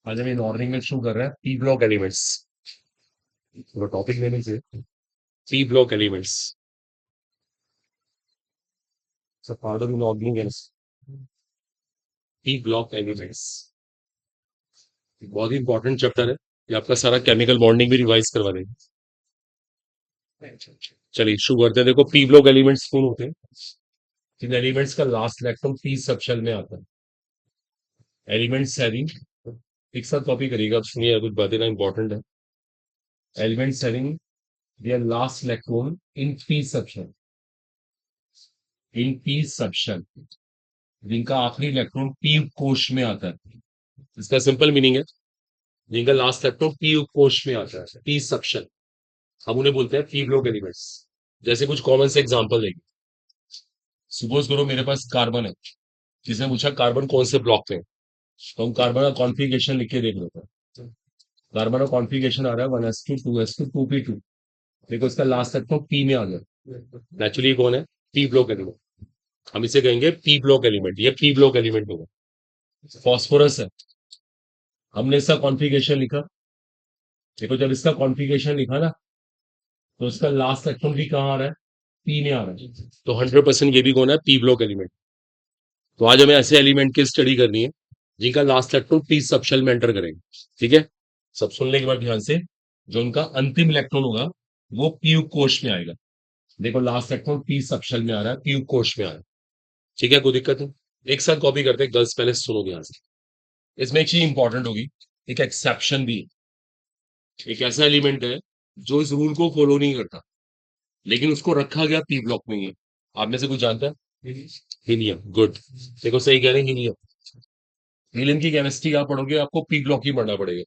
आज हम in morning में शुरू कर रहे हैं पी ब्लॉक एलिमेंट्स। तो टॉपिक लेने से पी ब्लॉक एलिमेंट्स सब part of inorganic P block elements बहुत ही इंपॉर्टेंट चैप्टर है। ये आपका सारा केमिकल बॉन्डिंग भी रिवाइज करवा देंगे। चलिए शुरू करते हैं। देखो पी ब्लॉक एलिमेंट्स कौन होते हैं? इन एलिमेंट्स का लास्ट इलेक्ट्रॉन पी सबशेल में आता है। एलिमेंट्स हैविंग, एक साथ कॉपी करिएगा, अब सुनिए कुछ बातें ना इंपॉर्टेंट है। Elements having their last electron in p subshell, in p subshell, जिनका आखिरी इलेक्ट्रॉन पी कोश में आता है। इसका सिंपल मीनिंग है जिनका लास्ट इलेक्ट्रॉन पी कोश में आता है, पी सबशेल, हम उन्हें बोलते हैं पी ब्लॉक एलिमेंट्स। जैसे कुछ कॉमन से एग्जांपल देंगे। सपोज करो मेरे पास कार्बन है, किसने पूछा कार्बन कौन से ब्लॉक में है? तो हम कार्बन का कॉन्फ़िगरेशन लिख के देख लेते हैं। कार्बन का कॉन्फ़िगरेशन आ रहा है 1s2 2s2 2p2। देखो इसका लास्ट इलेक्ट्रॉन पी में आ गया। नेचुरली कौन है? P block element. हम इसे कहेंगे पी ब्लॉक एलिमेंट, ये पी ब्लॉक एलिमेंट होगा। फॉस्फोरस है, हमने इसका कॉन्फ़िगरेशन लिखा। देखो जब इसका कॉन्फ़िगरेशन लिखा ना, तो इसका लास्ट इलेक्ट्रॉन भी कहाँ आ रहा है? पी में आ रहा है। तो 100% ये भी कौन है? P block element. तो आज हमें ऐसे एलिमेंट की स्टडी करनी है जिनका लास्ट इलेक्ट्रॉन पी सबशेल में एंटर करेंगे। ठीक है, सब सुनने के बाद ध्यान से, जो उनका अंतिम इलेक्ट्रॉन होगा वो पी कोश में आएगा। देखो लास्ट इलेक्ट्रॉन पी सबशेल में आ रहा है, पी कोश में आ रहा है। ठीक है, कोई दिक्कत नहीं। एक साथ कॉपी करते हैं। गर्ल्स पहले सुनो ध्यान से, इसमें एक चीज इंपॉर्टेंट होगी, एक एक्सेप्शन भी। एक ऐसा एलिमेंट है जो इस रूल को फॉलो नहीं करता, लेकिन उसको रखा गया पी ब्लॉक में ही है। आप में से कुछ जानता है? हीलियम। गुड, देखो सही कह रहे हैं, हीलियम। हीलियम की केमिस्ट्री आप पढ़ोगे आपको पी ब्लॉक ही पढ़ना पड़ेगा।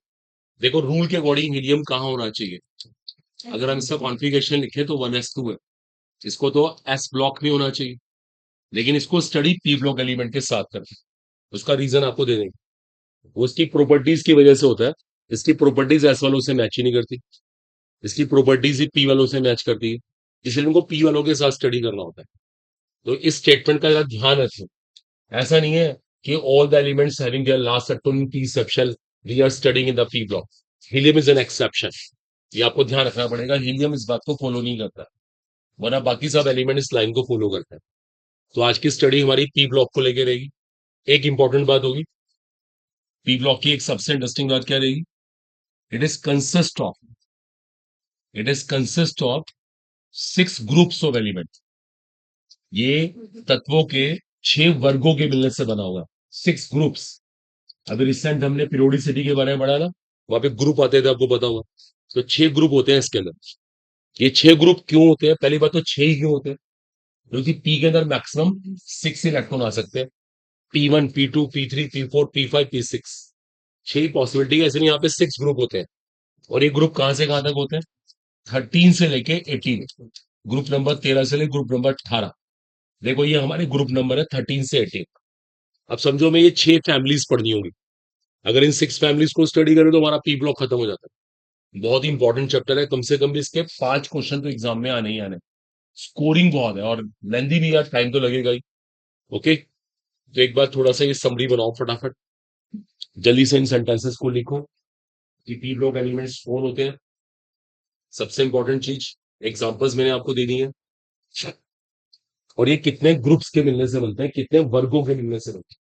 देखो रूल के अकॉर्डिंग हीलियम कहाँ होना चाहिए? अगर हम इसका कॉन्फ़िगरेशन लिखें तो 1s2 है, इसको तो एस ब्लॉक में होना चाहिए, लेकिन इसको स्टडी पी ब्लॉक एलिमेंट के साथ करते हैं। उसका रीजन आपको दे देंगे। वो उसकी प्रॉपर्टीज की वजह से होता है। इसकी प्रॉपर्टीज एस वालों से मैच ही नहीं करती, इसकी प्रॉपर्टीज ही पी वालों से मैच करती है, इसलिए उनको पी वालों के साथ स्टडी करना होता है। तो इस स्टेटमेंट का जरा ध्यान रखें। ऐसा नहीं है कि all the elements having their last electron in p subshell we are studying in the p block. Helium is an exception. ये आपको ध्यान रखना पड़ेगा, हीलियम इस बात को फॉलो नहीं करता, वरना बाकी सब एलिमेंट इस लाइन को फॉलो करते हैं। तो आज की स्टडी हमारी पी ब्लॉक को लेकर रहेगी। एक इंपॉर्टेंट बात होगी, पी ब्लॉक की एक सबसे इंटरेस्टिंग बात क्या रहेगी? It is consist of, it is consist of 6 groups of element. ये तत्वों के 6 वर्गों के मिलने से बना हुआ 6 ग्रुप्स। अभी रिसेंट हमने पीरियोडिसिटी के बारे में पढ़ा ना, वहां पे ग्रुप आते थे, आपको पता होगा। तो 6 ग्रुप होते हैं इसके अंदर। ये 6 ग्रुप क्यों होते हैं? पहली बात तो 6 ही क्यों होते हैं? क्योंकि पी के अंदर मैक्सिमम 6 इलेक्ट्रॉन आ सकते हैं। P1 P2 P3 P4 P5 P6, 6 possibility है, इसलिए यहाँ पे 6 ग्रुप होते हैं। और ये ग्रुप कहां से कहां तक होते हैं? 13 से लेके 18। ग्रुप नंबर 13 से लेकर ग्रुप नंबर 18। देखो ये हमारे ग्रुप नंबर है 13 से 18। अब समझो मैं ये 6 फैमिलीज पढ़नी होंगी। अगर इन 6 फैमिलीज को स्टडी करें तो हमारा पी ब्लॉक खत्म हो जाता है। बहुत ही इंपॉर्टेंट चैप्टर है, कम से कम भी इसके 5 क्वेश्चन तो एग्जाम में आने ही आने। स्कोरिंग बहुत है और लेंदी भी यार, टाइम तो लगेगा ही। ओके, तो एक बार थोड़ा सा ये समरी बनाओ फटाफट, जल्दी से इन सेंटेंसेस को लिखो कि पी ब्लॉक एलिमेंट्स कौन होते हैं। सबसे इंपॉर्टेंट चीज, एग्जांपल्स मैंने आपको दे दी है, और ये कितने ग्रुप्स के मिलने से बनते हैं, कितने वर्गों के मिलने से बनते हैं।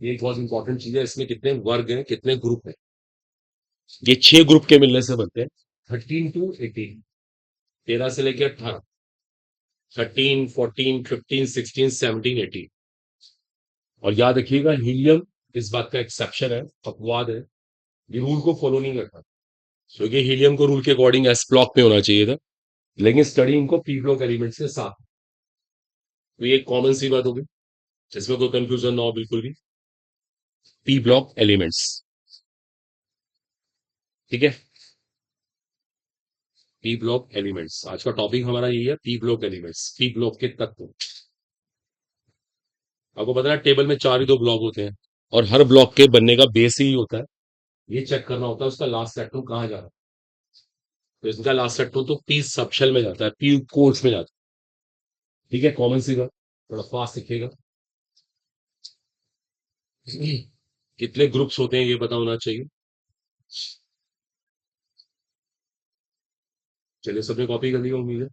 ये एक बहुत इंपॉर्टेंट चीज है, इसमें कितने वर्ग हैं, कितने ग्रुप हैं। ये 6 ग्रुप के मिलने से बनते हैं। 13 टू 18, 13 से लेकर 18, 13 14 15 16 17 18। और याद रखिएगा हीलियम इस बात का एक्सेप्शन है, अपवाद है, ये रूल को फॉलो नहीं करता। क्योंकि हीलियम को रूल के अकॉर्डिंग एस ब्लॉक में होना चाहिए था, लेकिन स्टडी इनको पी ब्लॉक एलिमेंट्स के साथ। तो ये कॉमन सी बात होगी, जिसमें कोई कंफ्यूजन ना हो बिल्कुल भी। पी ब्लॉक एलिमेंट्स, ठीक है। पी ब्लॉक एलिमेंट्स आज का टॉपिक हमारा यही है, P block elements, P block के तत्व। आपको पता है टेबल में 4 ही 2 ब्लॉक होते हैं, और हर ब्लॉक के बनने का बेस ही होता है, ये चेक करना होता है उसका लास्ट इलेक्ट्रॉन कहाँ जा रहा है। तो इसका लास्ट इलेक्ट्रॉन तो पी सबशेल में जाता है, पी कोर्स में जाता है। ठीक है, कॉमन सी बात, थोड़ा फास्ट लिखिएगा। कितने ग्रुप्स होते हैं ये पता होना चाहिए। चलिए, सबने कॉपी कर लिया उम्मीद है।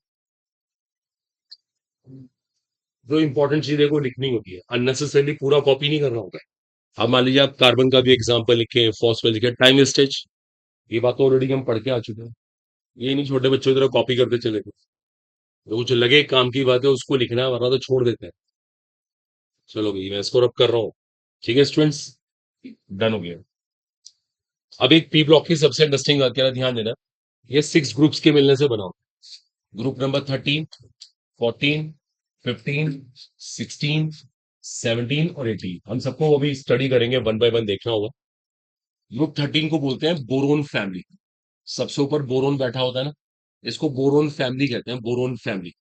जो इंपॉर्टेंट चीज है वो लिखनी होती है, अननेसेसरीली पूरा कॉपी नहीं करना होता है। अब मान लीजिए आप कार्बन का भी एग्जांपल लिखे, फॉस्फेट लिखे, टाइम वेस्टेज। ये बात तो ऑलरेडी हम पढ़ के आ चुके हैं। ये नहीं छोटे बच्चों की तरह कॉपी करते चले गए। जो कुछ लगे काम की बात है उसको लिखना है, वरना तो छोड़ देते हैं। चलो भाई, मैं इसको रब कर रहा हूँ। ठीक है स्टूडेंट्स, डन हो गया। अब एक पी ब्लॉक की सबसे इंटरेस्टिंग बात क्या है, ध्यान देना। ये 6 ग्रुप्स के मिलने से बना होता है। ग्रुप नंबर 13, 14, 15, 16, 17 और 18, हम सबको अभी स्टडी करेंगे, वन बाय वन देखना होगा। ग्रुप 13 को बोलते हैं बोरोन फैमिली। सबसे ऊपर बोरोन बैठा होता है ना, इसको बोरोन फैमिली कहते हैं, बोरोन फैमिली।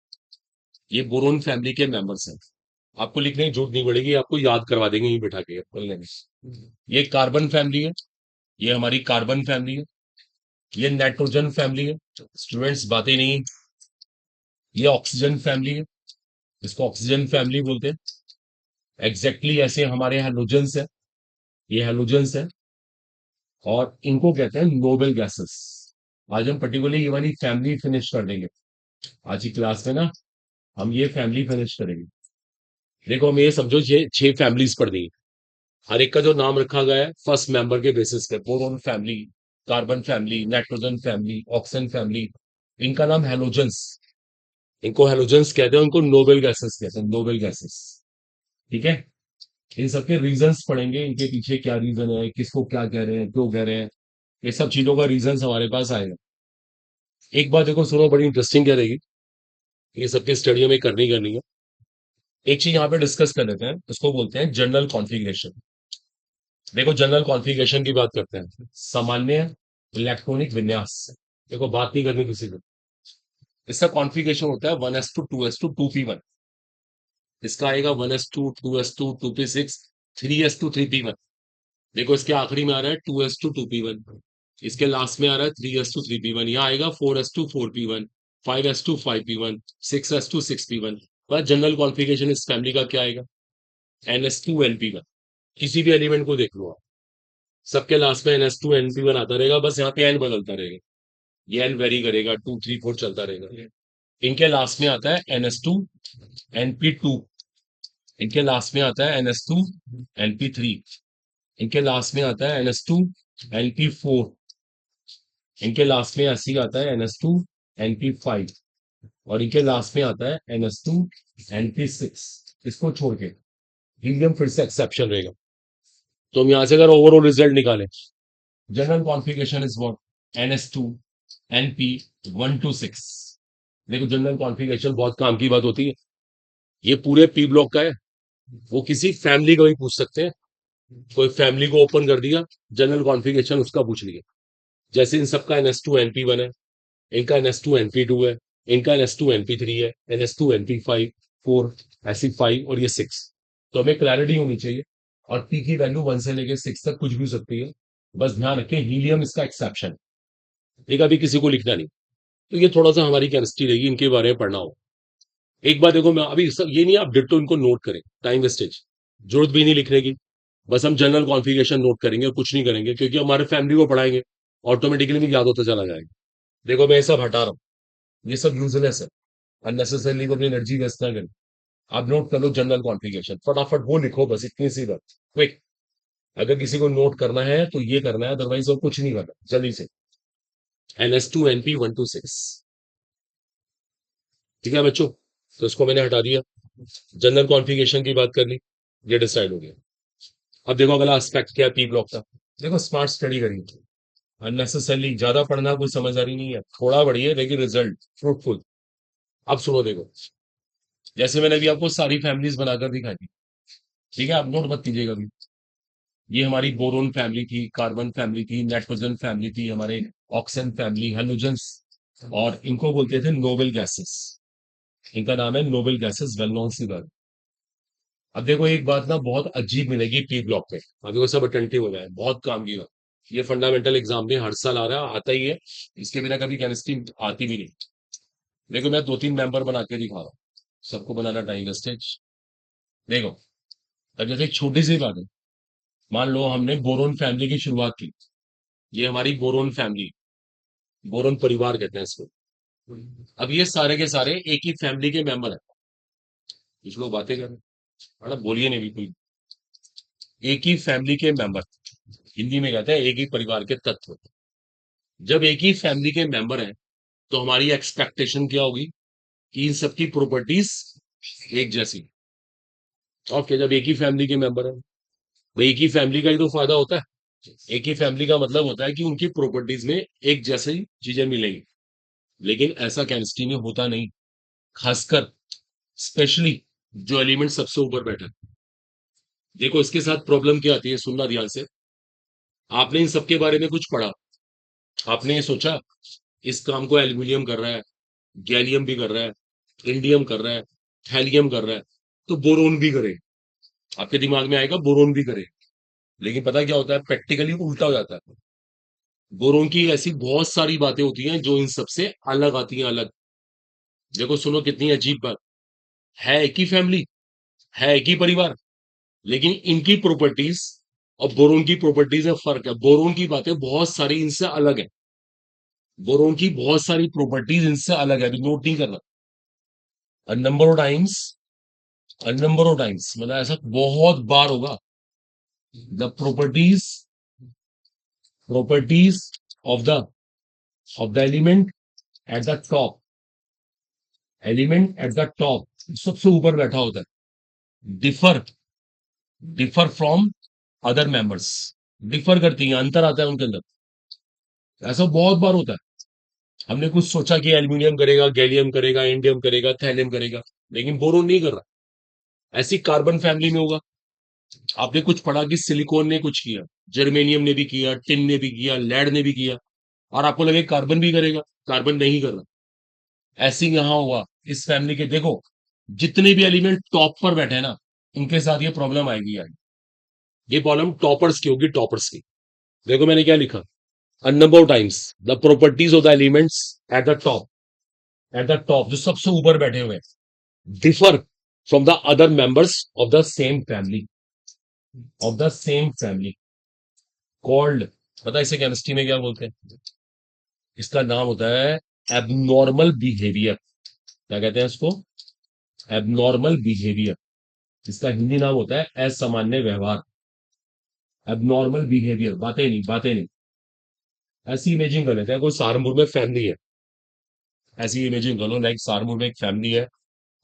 ये बोरोन फैमिली के मेंबर्स हैं। आपको लिखने की जरूरत नहीं पड़ेगी, आपको याद करवा देंगे ये बिठा के बोलने में। ये कार्बन फैमिली है, ये हमारी कार्बन फैमिली है। ये नाइट्रोजन फैमिली है, स्टूडेंट्स बातें नहीं। ये ऑक्सीजन फैमिली है, इसको ऑक्सीजन फैमिली बोलते हैं। एग्जैक्टली ऐसे हमारे हेलोजेंस है, ये हेलोजेंस है। और इनको कहते हैं नोबल गैसेस। आज हम पर्टिकुलरली ये वाली फैमिली फिनिश कर देंगे। आज की क्लास में ना हम ये फैमिली फिनिश करेंगे। देखो, हम ये समझो ये 6 फैमिलीज पढ़ दी। हर एक का जो नाम रखा गया है फर्स्ट मेंबर के बेसिस पे, boron family, carbon family, nitrogen family, oxygen family. इनका नाम हेलोजेंस। इनको हेलोजेंस कहते हैं, उनको नोबेल गैसेस कहते हैं, नोबेल गैसेस। ठीक है। इन सबके रीजंस पढ़ेंगे, इनके पीछे क्या रीजन है, किसको क्या कह रहे हैं, क्यों कह रहे हैं। ये सब चीजों का रीजंस हमारे पास आएगा। एक बात देखो, सुनो, बड़ी इंटरेस्टिंग क्या रहेगी, ये सबकी स्टडी हमें करनी करनी है। एक चीज यहाँ पे डिस्कस कर लेते हैं, उसको बोलते हैं जनरल कॉन्फ़िगरेशन। देखो, जनरल कॉन्फ़िगरेशन की बात करते हैं, सामान्य इलेक्ट्रॉनिक विन्यास। देखो, बात नहीं करनी किसी को। इसका कॉन्फ़िगरेशन होता है 1s2 2s2 2p1। इसका आएगा 1s2 2s2 2p6 3s2 3p1। देखो, इसके आखिरी में आ रहा है 2s2 2p1। इसके लास्ट में आ रहा है 3s2 3p1। यहाँ आएगा 4s2 4p1, 5s2 5p1, 6s2 6p1। बस जनरल कॉन्फ़िगरेशन इस फैमिली का क्या आएगा, ns2np1। किसी भी एलिमेंट को देख लो आप, सबके लास्ट में ns2np1 आता रहेगा, बस यहाँ पे n बदलता रहेगा। ये n वेरी करेगा, 2 3 4 चलता रहेगा। इनके लास्ट में आता है ns2np2। इनके लास्ट में आता है ns2np3। इनके लास्ट में आता है ns2np4। इनके लास्ट में ऐसे ही आता है ns2np5। और इनके लास्ट में आता है ns2np6। इसको छोड़ के हीलियम फिर से एक्सेप्शन रहेगा। तो हम यहां से अगर ओवरऑल रिजल्ट निकालें, general configuration is what, ns2np1 to 6। देखो, जनरल कॉन्फ़िगरेशन बहुत काम की बात होती है। ये पूरे पी ब्लॉक का है। वो किसी फैमिली का भी पूछ सकते हैं। कोई फैमिली को ओपन कर दिया, जनरल कॉन्फ़िगरेशन उसका पूछ लिया। जैसे इन सबका ns2np1 है, इनका ns2np2 है, इनका ns2np3 है, ns2np5 4, ऐसी 5 और ये 6। तो हमें क्लैरिटी होनी चाहिए। और पी की वैल्यू 1 से लेके 6 तक कुछ भी हो सकती है। बस ध्यान रखें, हीलियम इसका एक्सेप्शन। ठीक है, अभी किसी को लिखना नहीं। तो ये थोड़ा सा हमारी केमिस्ट्री रहेगी, इनके बारे में पढ़ना हो। एक बात देखो, मैं अभी सब ये नहीं, आप डिट्टो इनको नोट करें, टाइम वेस्टेज, जरूरत भी नहीं लिखने की। बस हम जनरल कॉन्फ़िगरेशन नोट करेंगे और कुछ नहीं करेंगे, क्योंकि हमारे फैमिली को पढ़ाएंगे, ऑटोमेटिकली भी याद होता चला जाएगा। देखो, मैं ये सब हटा रहा हूँ, ये सब यूजलेस है। अननेसेसरली को अपनी एनर्जी वेस्ट ना करें। आप नोट कर लो जनरल कॉन्फ़िगरेशन, फटाफट वो लिखो, बस इतनी सी बात, क्विक। अगर किसी को नोट करना है तो ये करना है, अदरवाइज और कुछ नहीं करना, जल्दी से। ns2np1 to 6। ठीक है बच्चों, तो इसको मैंने हटा दिया। जनरल कॉन्फ़िगरेशन की बात कर ली, ये डिसाइड हो गया। अब देखो, अगला एस्पेक्ट क्या है पी ब्लॉक का। देखो, स्मार्ट स्टडी करिए। अननेसेसरली ज्यादा पढ़ना कोई समझदारी नहीं है, थोड़ा पढ़िए लेकिन रिजल्ट फ्रूटफुल। अब सुनो, देखो, जैसे मैंने अभी आपको सारी फैमिलीज बनाकर दिखाई थी। ठीक है, आप नोट मत कीजिएगा अभी। ये हमारी बोरोन फैमिली थी, कार्बन फैमिली थी, नाइट्रोजन फैमिली थी, हमारे ऑक्सीजन फैमिली, हेलोजेंस। और इनको बोलते थे नोबेल गैसेस। इनका नाम है नोबेल गैसेस, वेल नोन सी बात। अब देखो, एक बात ना बहुत अजीब मिलेगी पी ब्लॉक में। अभी वो सब अटेंटिव हो जाए, बहुत काम की बात। ये फंडामेंटल एग्जाम में हर साल आ रहा है, आता ही है। इसके बिना कभी केमिस्ट्री आती भी नहीं। देखो, मैं 2 3 मेंबर बना के दिखा रहा हूँ, सबको बनाना टाइम वेस्टेज। देखो, अब जैसे एक छोटी सी बात है, मान लो हमने बोरोन फैमिली की शुरुआत की। ये हमारी बोरोन फैमिली, बोरोन परिवार कहते हैं इसको। अब ये सारे के सारे एक ही फैमिली के मेंबर हैं। कुछ लोग बातें कर रहे हैं, मैडम बोलिए नहीं बिल्कुल। एक ही फैमिली के मेंबर, हिंदी में कहते हैं एक ही परिवार के तत्व। जब एक ही फैमिली के मेंबर हैं तो हमारी एक्सपेक्टेशन क्या होगी कि इन सबकी प्रॉपर्टीज एक जैसी। ओके, जब एक ही फैमिली के मेंबर हैं, भाई एक ही फैमिली का ही तो फायदा होता है। एक ही फैमिली का मतलब होता है कि उनकी प्रॉपर्टीज में एक जैसी चीजें मिलेंगी। लेकिन ऐसा केमिस्ट्री में होता नहीं, खासकर स्पेशली जो एलिमेंट सबसे ऊपर बैठा है। देखो इसके साथ प्रॉब्लम क्या आती है, सुनना ध्यान से। आपने इन सबके बारे में कुछ पढ़ा, आपने ये सोचा इस काम को एल्यूमिनियम कर रहा है, गैलियम भी कर रहा है, इंडियम कर रहा है, थैलियम कर रहा है, तो बोरोन भी करे। आपके दिमाग में आएगा बोरोन भी करे। लेकिन पता क्या होता है, प्रैक्टिकली उल्टा हो जाता है। बोरोन की ऐसी बहुत सारी बातें होती हैं जो इन सबसे अलग आती हैं, अलग। देखो सुनो कितनी अजीब बात है, एक ही फैमिली है, एक ही परिवार, लेकिन इनकी प्रॉपर्टीज और बोरोन की प्रॉपर्टीज में फर्क है। बोरोन की बातें बहुत सारी इनसे अलग है, बोरोन की बहुत सारी प्रॉपर्टीज इनसे अलग है, नोट नहीं करना। Number of times, number of times मतलब ऐसा बहुत बार होगा। The properties of the element at the top, element at the top सबसे ऊपर बैठा होता है, differ differ from other members, differ करती हैं, अंतर आता है उनके अंदर। ऐसा बहुत बार होता है। हमने कुछ सोचा कि एल्यूमिनियम करेगा, गैलियम करेगा, इंडियम करेगा, थैलियम करेगा, लेकिन बोरोन नहीं कर रहा। ऐसी कार्बन फैमिली में होगा। आपने कुछ पढ़ा कि सिलिकॉन ने कुछ किया, जर्मेनियम ने भी किया, टिन ने भी किया, लेड ने भी किया, और आपको लगे कार्बन भी करेगा, कार्बन नहीं कर रहा। ऐसे ही यहां हुआ इस फैमिली के। देखो जितने भी एलिमेंट टॉप पर बैठे हैं ना, उनके साथ ये प्रॉब्लम आएगी यार। ये प्रॉब्लम टॉपर्स की होगी, टॉपर्स की। देखो मैंने क्या लिखा, a number of times the properties of the elements at the top, at the top जो सबसे ऊपर बैठे हुए हैं, differ from the other members of the same family, of the same family called, पता है इसे केमिस्ट्री में क्या बोलते हैं? इसका नाम होता है एबनॉर्मल बिहेवियर। क्या कहते हैं इसको? Abnormal behaviour. इसका हिंदी नाम होता है असामान्य व्यवहार। एबनॉर्मल बिहेवियर, बातें नहीं, बातें नहीं। ऐसी इमेजिंग कर लेते हैं, कोई सहारनपुर में फैमिली है, ऐसी इमेजिंग कर लो लाइक सहारनपुर में एक फैमिली है,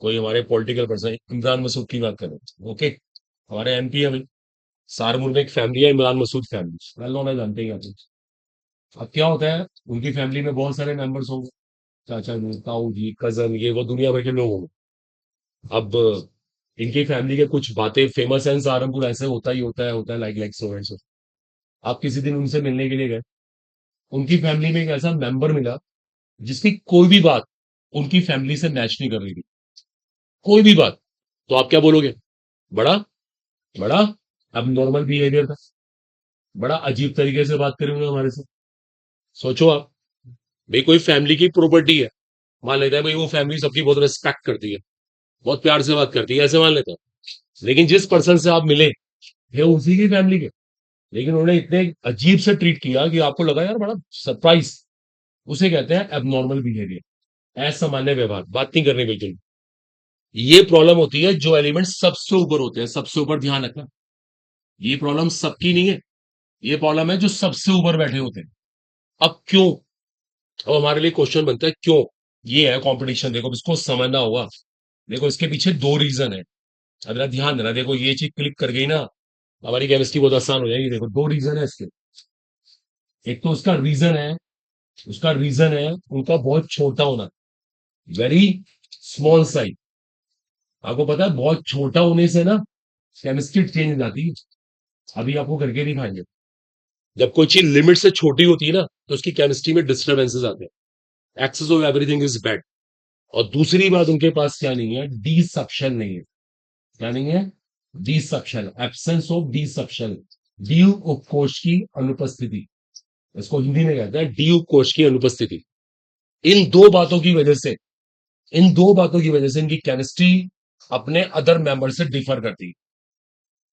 कोई हमारे पॉलिटिकल पर्सन, इमरान मसूद की बात करें, ओके, हमारे एमपी है भाई। सहारनपुर में एक फैमिली है, Imran Masood family, well known है, जानते ही आप। अब क्या होता है, उनकी फैमिली में बहुत सारे मेंबर्स होंगे, चाचा जी, ताऊ जी, कजन, ये वो दुनिया भर के लोग होंगे। अब इनकी फैमिली के कुछ बातें फेमस है सहारनपुर, ऐसे होता ही होता है, like like so and so. आप किसी दिन उनसे मिलने के लिए गए, उनकी फैमिली में एक ऐसा मेंबर मिला जिसकी कोई भी बात उनकी फैमिली से मैच नहीं कर रही थी, कोई भी बात। तो आप क्या बोलोगे? बड़ा बड़ा अब नॉर्मल बिहेवियर था, बड़ा अजीब तरीके से बात करेंगे हमारे से। सोचो आप, भाई कोई फैमिली की प्रॉपर्टी है, मान लेते हैं भाई वो फैमिली सबकी बहुत रिस्पेक्ट करती है, बहुत प्यार से बात करती है, ऐसे मान लेते हैं। लेकिन जिस पर्सन से आप मिले थे उसी की फैमिली के, लेकिन उन्होंने इतने अजीब से ट्रीट किया कि आपको लगा यार बड़ा सरप्राइज। उसे कहते हैं एबनॉर्मल बिहेवियर, असामान्य व्यवहार, बात नहीं करने बिल्कुल। ये प्रॉब्लम होती है जो एलिमेंट सबसे ऊपर होते हैं, सबसे ऊपर, ध्यान रखना। ये प्रॉब्लम सबकी नहीं है, ये प्रॉब्लम है जो सबसे ऊपर बैठे होते हैं। अब क्यों? अब हमारे लिए क्वेश्चन बनता है क्यों ये है कंपटीशन। देखो इसको समझना होगा। देखो इसके पीछे दो रीजन है, अगर ध्यान देना। देखो ये चीज क्लिक कर गई ना, हमारी केमिस्ट्री बहुत आसान हो जाएगी। देखो दो रीजन है इसके। एक तो उसका रीजन है, उसका रीजन है उनका बहुत छोटा होना, वेरी स्मॉल साइज। आपको पता है बहुत छोटा होने से ना केमिस्ट्री चेंज हो जाती है। अभी आपको करके दिखाएंगे। जब कोई चीज लिमिट से छोटी होती है ना, तो उसकी केमिस्ट्री में डिस्टर्बेंसेस आते हैं। Excess of everything is bad. और दूसरी बात, उनके पास क्या नहीं है? डी सक्शन नहीं है। क्या नहीं है? D suction, absence of D suction, D कोश की अनुपस्थिति। इसको हिंदी में कहते हैं डी कोश की अनुपस्थिति। इन दो बातों की वजह से, इन दो बातों की वजह से इनकी केमिस्ट्री अपने अदर मेंबर से डिफर करती है।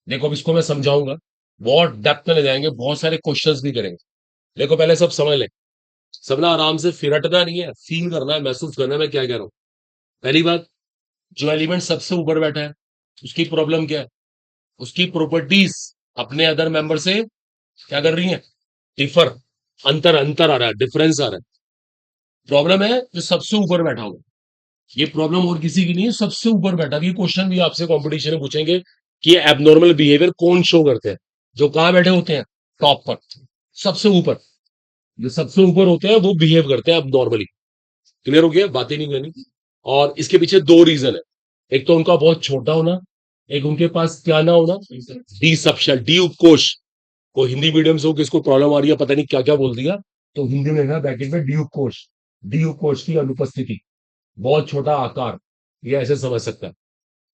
देखो अब इसको मैं समझाऊंगा, बहुत डेप्थ में ले जाएंगे, बहुत सारे क्वेश्चंस भी करेंगे। देखो पहले सब समझ ले, सब ना आराम से फिरटना नहीं है, फील करना है, महसूस करना है मैं क्या कह रहा हूँ। पहली बात, जो एलिमेंट सबसे ऊपर बैठा है उसकी प्रॉब्लम क्या है? उसकी प्रॉपर्टीज अपने अदर मेंबर से क्या कर रही है? डिफर, अंतर अंतर आ रहा है, डिफरेंस आ रहा है। प्रॉब्लम है जो सबसे ऊपर बैठा होगा, ये प्रॉब्लम और किसी की नहीं है, सबसे ऊपर बैठा। ये क्वेश्चन भी आपसे कंपटीशन में पूछेंगे कि ये एबनॉर्मल बिहेवियर कौन शो करते हैं? जो कहाँ बैठे होते हैं? टॉप पर, सबसे ऊपर। जो सबसे ऊपर होते हैं वो बिहेव करते हैं अब नॉर्मली। क्लियर हो गया? बातें नहीं करनी। और इसके पीछे दो रीजन है, एक तो उनका बहुत छोटा होना, एक उनके पास क्या ना होना, डी सबशेल, डी उपकोष। को हिंदी मीडियम से हो किसको प्रॉब्लम आ रही है पता नहीं क्या क्या बोल दिया, तो हिंदी में है ब्रैकेट में डी उपकोष, डी उपकोष की अनुपस्थिति, बहुत छोटा आकार, ये ऐसे समझ सकता है।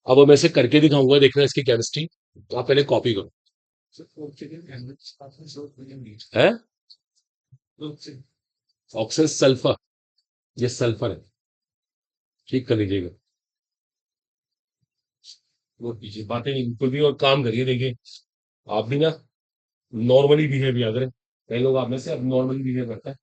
अब मैं इसे करके दिखाऊंगा, देखना इसकी केमिस्ट्री, तो आप पहले कॉपी करो। है ऑक्सीजन सल्फर, ये सल्फर है, ठीक कर लीजिएगा। वो कीजिए, बातें नहीं बिल्कुल भी, और काम करिए। देखिए आप भी ना नॉर्मली बिहेव किया करें, कई लोग आप में से अब नॉर्मली बिहेव करते हैं।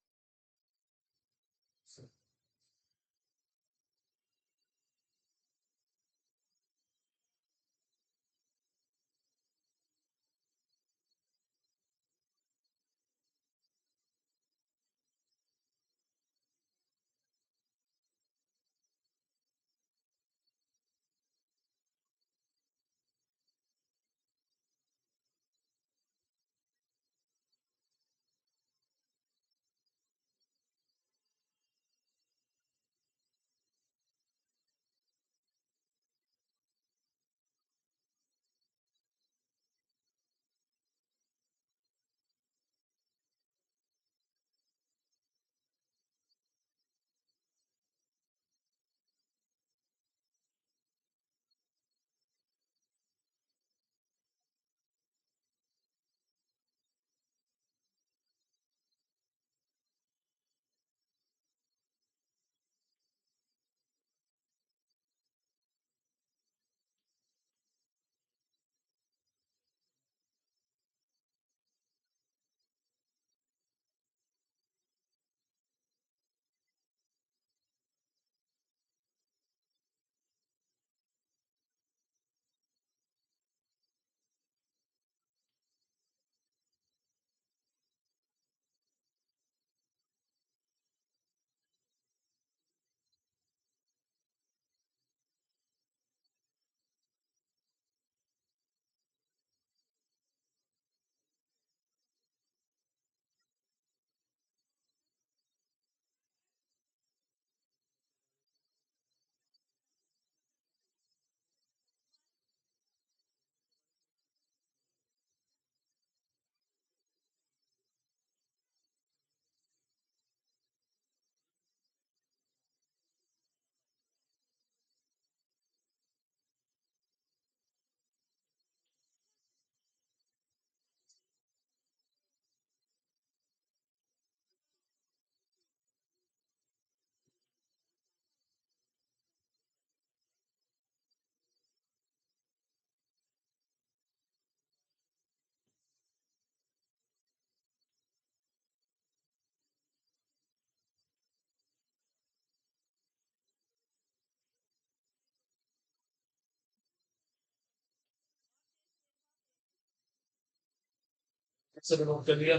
सब नोट कर लिया।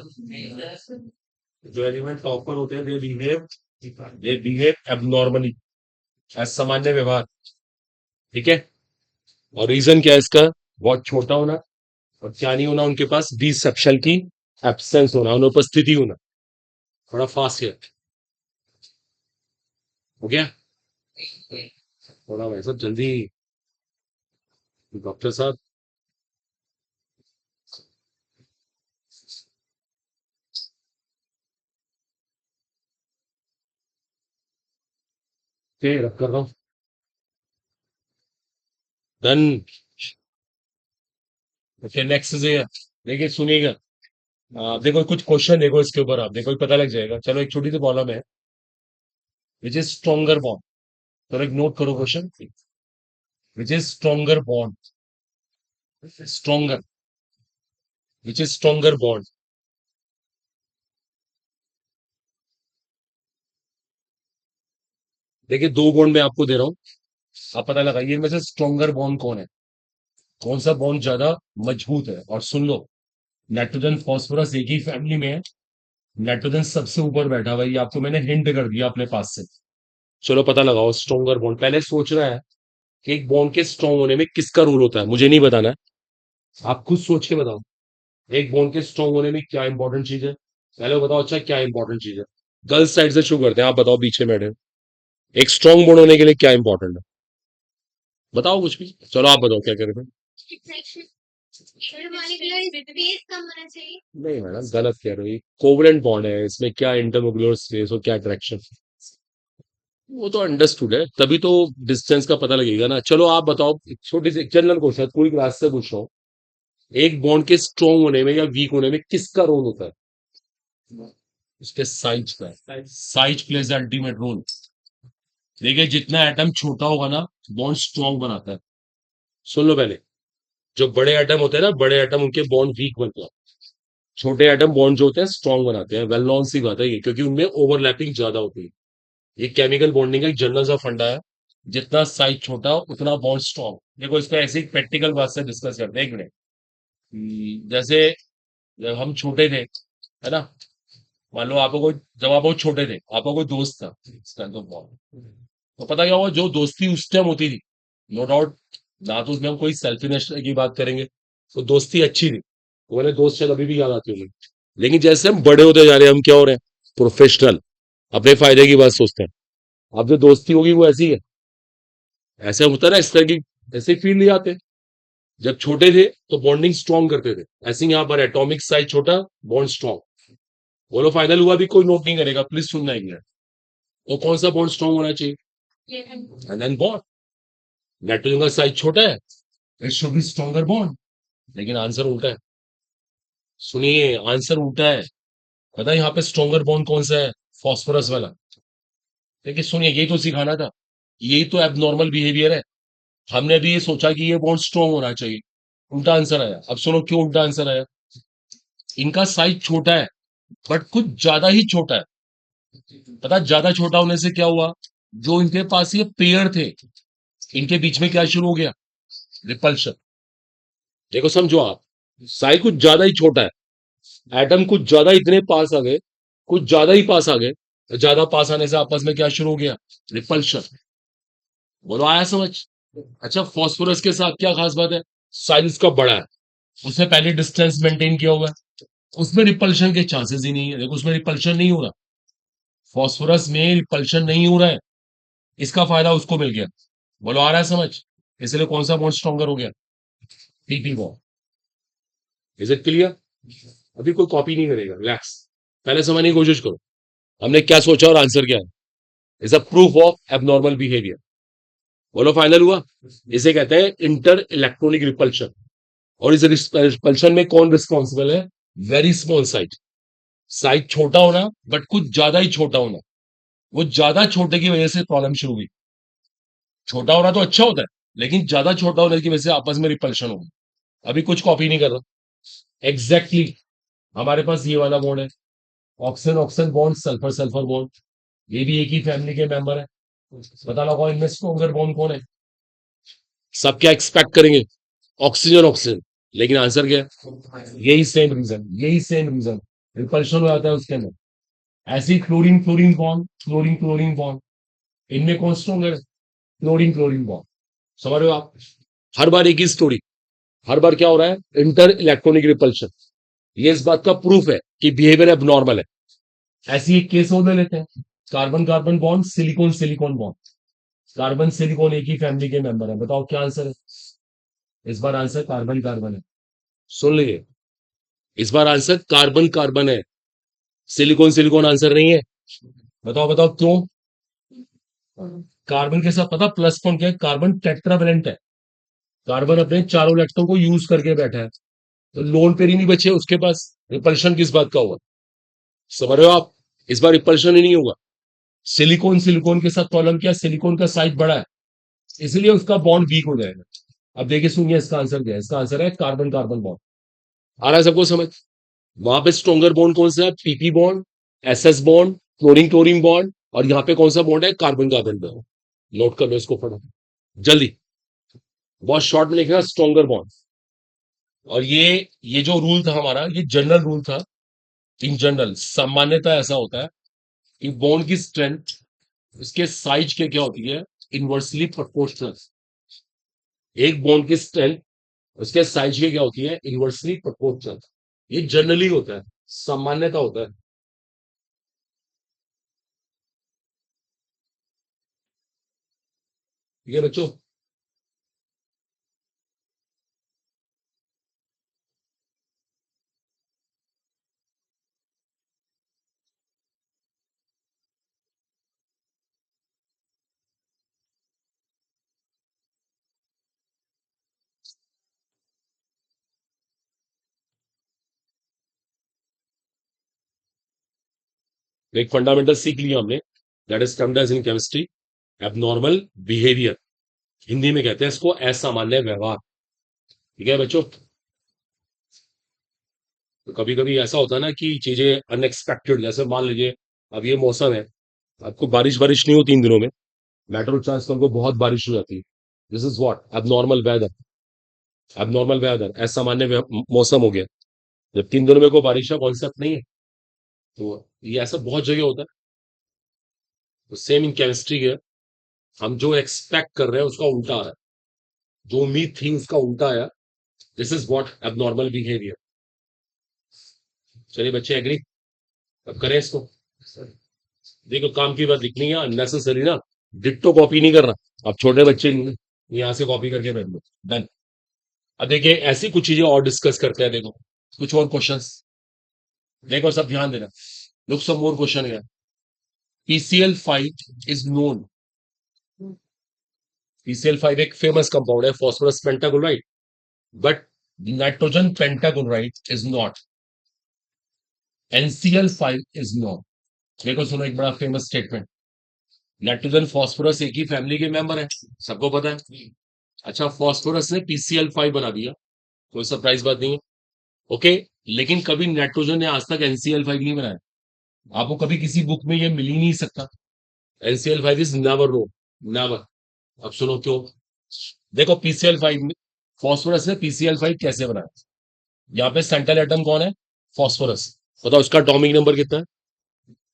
जो एलिमेंट टॉप पर होते हैं दे बिहेव एबनॉर्मली, असामान्य व्यवहार। ठीक है, और रीजन क्या है इसका? बहुत छोटा होना, और क्या नहीं होना उनके पास? डी सबशेल की एब्सेंस होना, अनुपस्थिति होना। थोड़ा फास्ट है, हो गया? थोड़ा भाई साहब जल्दी, डॉक्टर साहब। रख कर रहा हूँ। डन। ओके नेक्स्ट इज, देखिए सुनिएगा। देखो कुछ क्वेश्चन देखो इसके ऊपर, आप देखो पता लग जाएगा। चलो एक छोटी सी प्रॉब्लम है, विच इज स्ट्रॉन्गर बॉन्ड। तो एक नोट करो question, which is stronger bond, stronger, which is stronger bond. देखिए 2 बॉन्ड मैं आपको दे रहा हूँ, आप पता लगाइए इनमें से स्ट्रॉन्गर बॉन्ड कौन है, कौन सा बॉन्ड ज्यादा मजबूत है। और सुन लो, नाइट्रोजन फॉस्फोरस एक ही फैमिली में है, नाइट्रोजन सबसे ऊपर बैठा हुआ है, ये आपको मैंने हिंट कर दिया अपने पास से। चलो पता लगाओ स्ट्रॉन्गर बॉन्ड, पहले सोच रहा है कि एक बॉन्ड के स्ट्रॉन्ग होने में किसका रोल होता है, मुझे नहीं बताना है, आप खुद सोच के बताओ। एक बॉन्ड के स्ट्रॉन्ग होने में क्या इंपॉर्टेंट चीज है, पहले बताओ। अच्छा क्या इंपॉर्टेंट चीज है, गर्ल्स साइड से शुरू करते हैं, आप बताओ पीछे मैडम, एक स्ट्रॉन्ग बॉन्ड होने के लिए क्या इंपॉर्टेंट है, बताओ कुछ भी। चलो आप बताओ क्या कह रहे थे। नहीं मैडम गलत कह रहे हो, ये कोवलेंट बॉन्ड है, इसमें क्या इंटरमोलिकुलर स्पेस और क्या अट्रैक्शन, वो तो अंडरस्टूड है, तभी तो डिस्टेंस का पता लगेगा ना। चलो आप बताओ, एक छोटी सी जनरल क्वेश्चन पूरी क्लास से पूछ रहा हूँ, एक बॉन्ड के स्ट्रॉन्ग होने में या वीक होने में किसका रोल होता है, उसके साइज का, साइज प्लेज अल्टीमेट रोल। देखिए जितना एटम छोटा होगा ना, बॉन्ड स्ट्रॉन्ग बनाता है। सुन लो पहले, जो बड़े एटम होते हैं ना, बड़े एटम उनके बॉन्ड वीक बनते हैं, छोटे एटम बॉन्ड जो होते हैं स्ट्रॉन्ग बनाते हैं। वेल नॉन सी बात है ये, क्योंकि उनमें ओवरलैपिंग ज्यादा होती है। ये केमिकल बॉन्डिंग का एक जनरल सा फंडा है, जितना साइज छोटा उतना बॉन्ड स्ट्रॉन्ग। देखो इसको ऐसे ही प्रैक्टिकल बात से डिस्कस करते हैं, एक मिनट। जैसे जब हम छोटे थे, है ना, मान लो आपको कोई, जब आप बहुत छोटे थे आपको कोई दोस्त था, तो पता क्या हुआ, जो दोस्ती उस टाइम होती थी, नो डाउट, ना तो उसमें हम कोई सेल्फिनेस की बात करेंगे, तो दोस्ती अच्छी थी, तो मैंने दोस्त शायद अभी भी याद आती होंगी। लेकिन जैसे हम बड़े होते जा रहे हैं, हम क्या हो रहे हैं, प्रोफेशनल, अपने फायदे की बात सोचते हैं। अब जो दोस्ती होगी वो ऐसी है, ऐसे होता है ना इस तरह की, ऐसे फील नहीं आते। जब छोटे थे तो बॉन्डिंग स्ट्रॉन्ग करते थे, ऐसे ही यहाँ पर एटॉमिक साइज छोटा, बॉन्ड स्ट्रॉन्ग। बोलो फाइनल हुआ भी, कोई नोट नहीं करेगा, प्लीज सुनना एक मिनट। तो कौन सा बॉन्ड स्ट्रॉन्ग होना चाहिए, एंड देन बॉन्ड, नाइट्रोजन का साइज छोटा है, it should be stronger bond. लेकिन आंसर उल्टा है, सुनिए आंसर उल्टा है। पता है यहाँ पे स्ट्रॉन्गर बॉन्ड कौन सा है, फॉस्फोरस वाला। देखिए सुनिए, यही तो सिखाना था, यही तो एबनॉर्मल बिहेवियर है। हमने भी ये सोचा कि ये बॉन्ड स्ट्रॉन्ग होना चाहिए, उल्टा आंसर आया। अब सुनो क्यों उल्टा आंसर आया, इनका साइज छोटा है, बट कुछ ज्यादा ही छोटा है। पता ज्यादा छोटा होने से क्या हुआ, जो इनके पास ये पेयर थे, इनके बीच में क्या शुरू हो गया, रिपल्शन। देखो समझो आप, साइज कुछ ज्यादा ही छोटा है, एटम कुछ ज्यादा इतने पास आ गए, कुछ ज्यादा ही पास आ गए, तो ज्यादा पास आने से आपस में क्या शुरू हो गया, रिपल्शन। बोलो आया समझ। अच्छा फॉस्फोरस के साथ क्या खास बात है, साइज उसका बड़ा है, उसने पहले डिस्टेंस मेंटेन किया हुआ है, उसमें रिपल्शन के चांसेस ही नहीं है। देखो उसमें रिपल्शन नहीं हो रहा, फॉस्फोरस में रिपल्शन नहीं हो रहा है, इसका फायदा उसको मिल गया। बोलो आ रहा है समझ, इसलिए कौन सा बॉन्ड स्ट्रॉन्गर हो गया, PP bond. Is it clear, अभी कोई कॉपी नहीं करेगा, रिलैक्स, पहले समझने की कोशिश करो, हमने क्या सोचा और आंसर क्या है। Is a proof of abnormal behaviour. बोलो फाइनल हुआ, इसे कहते हैं इंटर इलेक्ट्रॉनिक रिपल्शन। और इस रिपल्शन में कौन रिस्पॉन्सिबल है, वेरी स्मॉल साइज, साइज छोटा होना बट कुछ ज्यादा ही छोटा होना। वो ज्यादा छोटे की वजह से प्रॉब्लम शुरू हुई। छोटा होना तो अच्छा होता है, लेकिन ज्यादा छोटा होने की वजह से आपस में रिपल्शन होगी। अभी कुछ कॉपी नहीं कर रहा, एग्जैक्टली हमारे पास ये वाला बॉन्ड है, oxygen oxygen bond, sulphur sulphur bond, ये भी एक ही फैमिली के मेंबर है। पता लगाओ इनमें स्ट्रॉन्गर बॉन्ड कौन है। सब क्या एक्सपेक्ट करेंगे, ऑक्सीजन ऑक्सीजन, लेकिन आंसर क्या है, यही सेम रीजन, यही सेम रीजन, रिपल्शन हो जाता है उसके अंदर। ऐसे ही chlorine chlorine bond, chlorine chlorine bond, इनमें कौन स्ट्रॉन्गर है, क्लोरीन क्लोरीन बॉन्ड। समझ रहे हो आप, हर बार एक ही स्टोरी, हर बार क्या हो रहा है, इंटर इलेक्ट्रॉनिक रिपल्शन। ये इस बात का प्रूफ है कि बिहेवियर अब नॉर्मल है। ऐसी एक केस और ले लेते हैं, carbon carbon bond, silicon silicon bond, carbon silicon एक ही फैमिली के मेंबर है, बताओ क्या आंसर है। इस बार आंसर कार्बन कार्बन है, सुन लीजिए, इस बार आंसर कार्बन कार्बन है, सिलिकॉन सिलिकॉन आंसर नहीं है। बताओ बताओ क्यों, कार्बन के साथ पता प्लस पॉइंट क्या है, कार्बन टेट्रावेलेंट है, कार्बन अपने चारों इलेक्ट्रॉन को यूज करके बैठा है, तो लोन पेयर ही नहीं बचे उसके पास, रिपल्शन किस बात का हुआ, समझ रहे हो आप, इस बार रिपल्शन ही नहीं होगा। सिलिकॉन सिलिकॉन के साथ प्रॉब्लम क्या है, सिलिकॉन का साइज बड़ा है, इसलिए उसका बॉन्ड वीक हो जाएगा। अब देखिए सुनिए इसका आंसर क्या है, इसका आंसर है कार्बन कार्बन बॉन्ड। आ रहा है सबको समझ, वहां पे स्ट्रॉन्गर बॉन्ड कौन सा है, PP bond, SS bond, chlorine chlorine bond, और यहाँ पे कौन सा बॉन्ड है, कार्बन कार्बन पे। नोट कर लो इसको फटाफट जल्दी, बहुत शॉर्ट में लिखेगा स्ट्रॉन्गर बॉन्ड। और ये जो रूल था हमारा, ये जनरल रूल था। इन जनरल सामान्यता ऐसा होता है कि बॉन्ड की स्ट्रेंथ इसके साइज के क्या होती है, इनवर्सली प्रोपोर्शनल। एक बॉन्ड की स्ट्रेंथ उसके साइज के क्या होती है, इनवर्सली प्रोपोर्शनल। ये जनरली होता है, सामान्यता होता है। ठीक है बच्चों। एक फंडामेंटल सीख लिया हमने, that is termed as in chemistry abnormal behaviour. Hindi में कहते हैं इसको असामान्य व्यवहार। ठीक है बच्चों। तो कभी कभी ऐसा होता है ना कि चीजें अनएक्सपेक्टेड, जैसे मान लीजिए अब ये मौसम है, आपको बारिश बारिश नहीं होती इन दिनों में, मेट्रो चांस को बहुत बारिश हो जाती है। This is what abnormal weather. Abnormal weather असामान्य मौसम हो गया, जबकि इन दिनों में कोई बारिश का कॉन्सेप्ट नहीं है। तो ये ऐसा बहुत जगह होता है। तो सेम इन केमिस्ट्री है, हम जो एक्सपेक्ट कर रहे हैं उसका उल्टा आ रहा है, जो उम्मीद थी उसका उल्टा आया। This is what abnormal behaviour. चलिए बच्चे एग्री, अब करें इसको। देखो काम की बात लिखनी है, अननेसेसरी ना डिट्टो कॉपी नहीं करना। अब छोटे बच्चे नहीं हैं, यहाँ से कॉपी करके रख लो, डन। अब देखिए ऐसी कुछ चीजें और डिस्कस करते हैं। देखो कुछ और क्वेश्चंस, देखो सब ध्यान देना। लुक सम मोर क्वेश्चन है। PCl5 इज नोन, PCl5 एक फेमस कंपाउंड है, phosphorus pentachloride, but nitrogen pentachloride is not, NCl5 is not. देखो सुनो एक बड़ा फेमस स्टेटमेंट, नाइट्रोजन फॉस्फोरस एक ही फैमिली के मेंबर है, सबको पता है। अच्छा फॉस्फोरस ने PCl5 बना दिया, कोई सरप्राइज बात नहीं है। ओके, लेकिन कभी नाइट्रोजन ने आज तक NCl5 नहीं बनाया। आपको कभी किसी बुक में ये मिल ही नहीं सकता। NCl5 is never know, never. अब सुनो क्यों। देखो PCl5 में, फॉस्फोरस ने PCl5 कैसे बनाया। यहाँ पे सेंट्रल एटम कौन है, फॉस्फोरस। बताओ उसका एटॉमिक नंबर कितना है,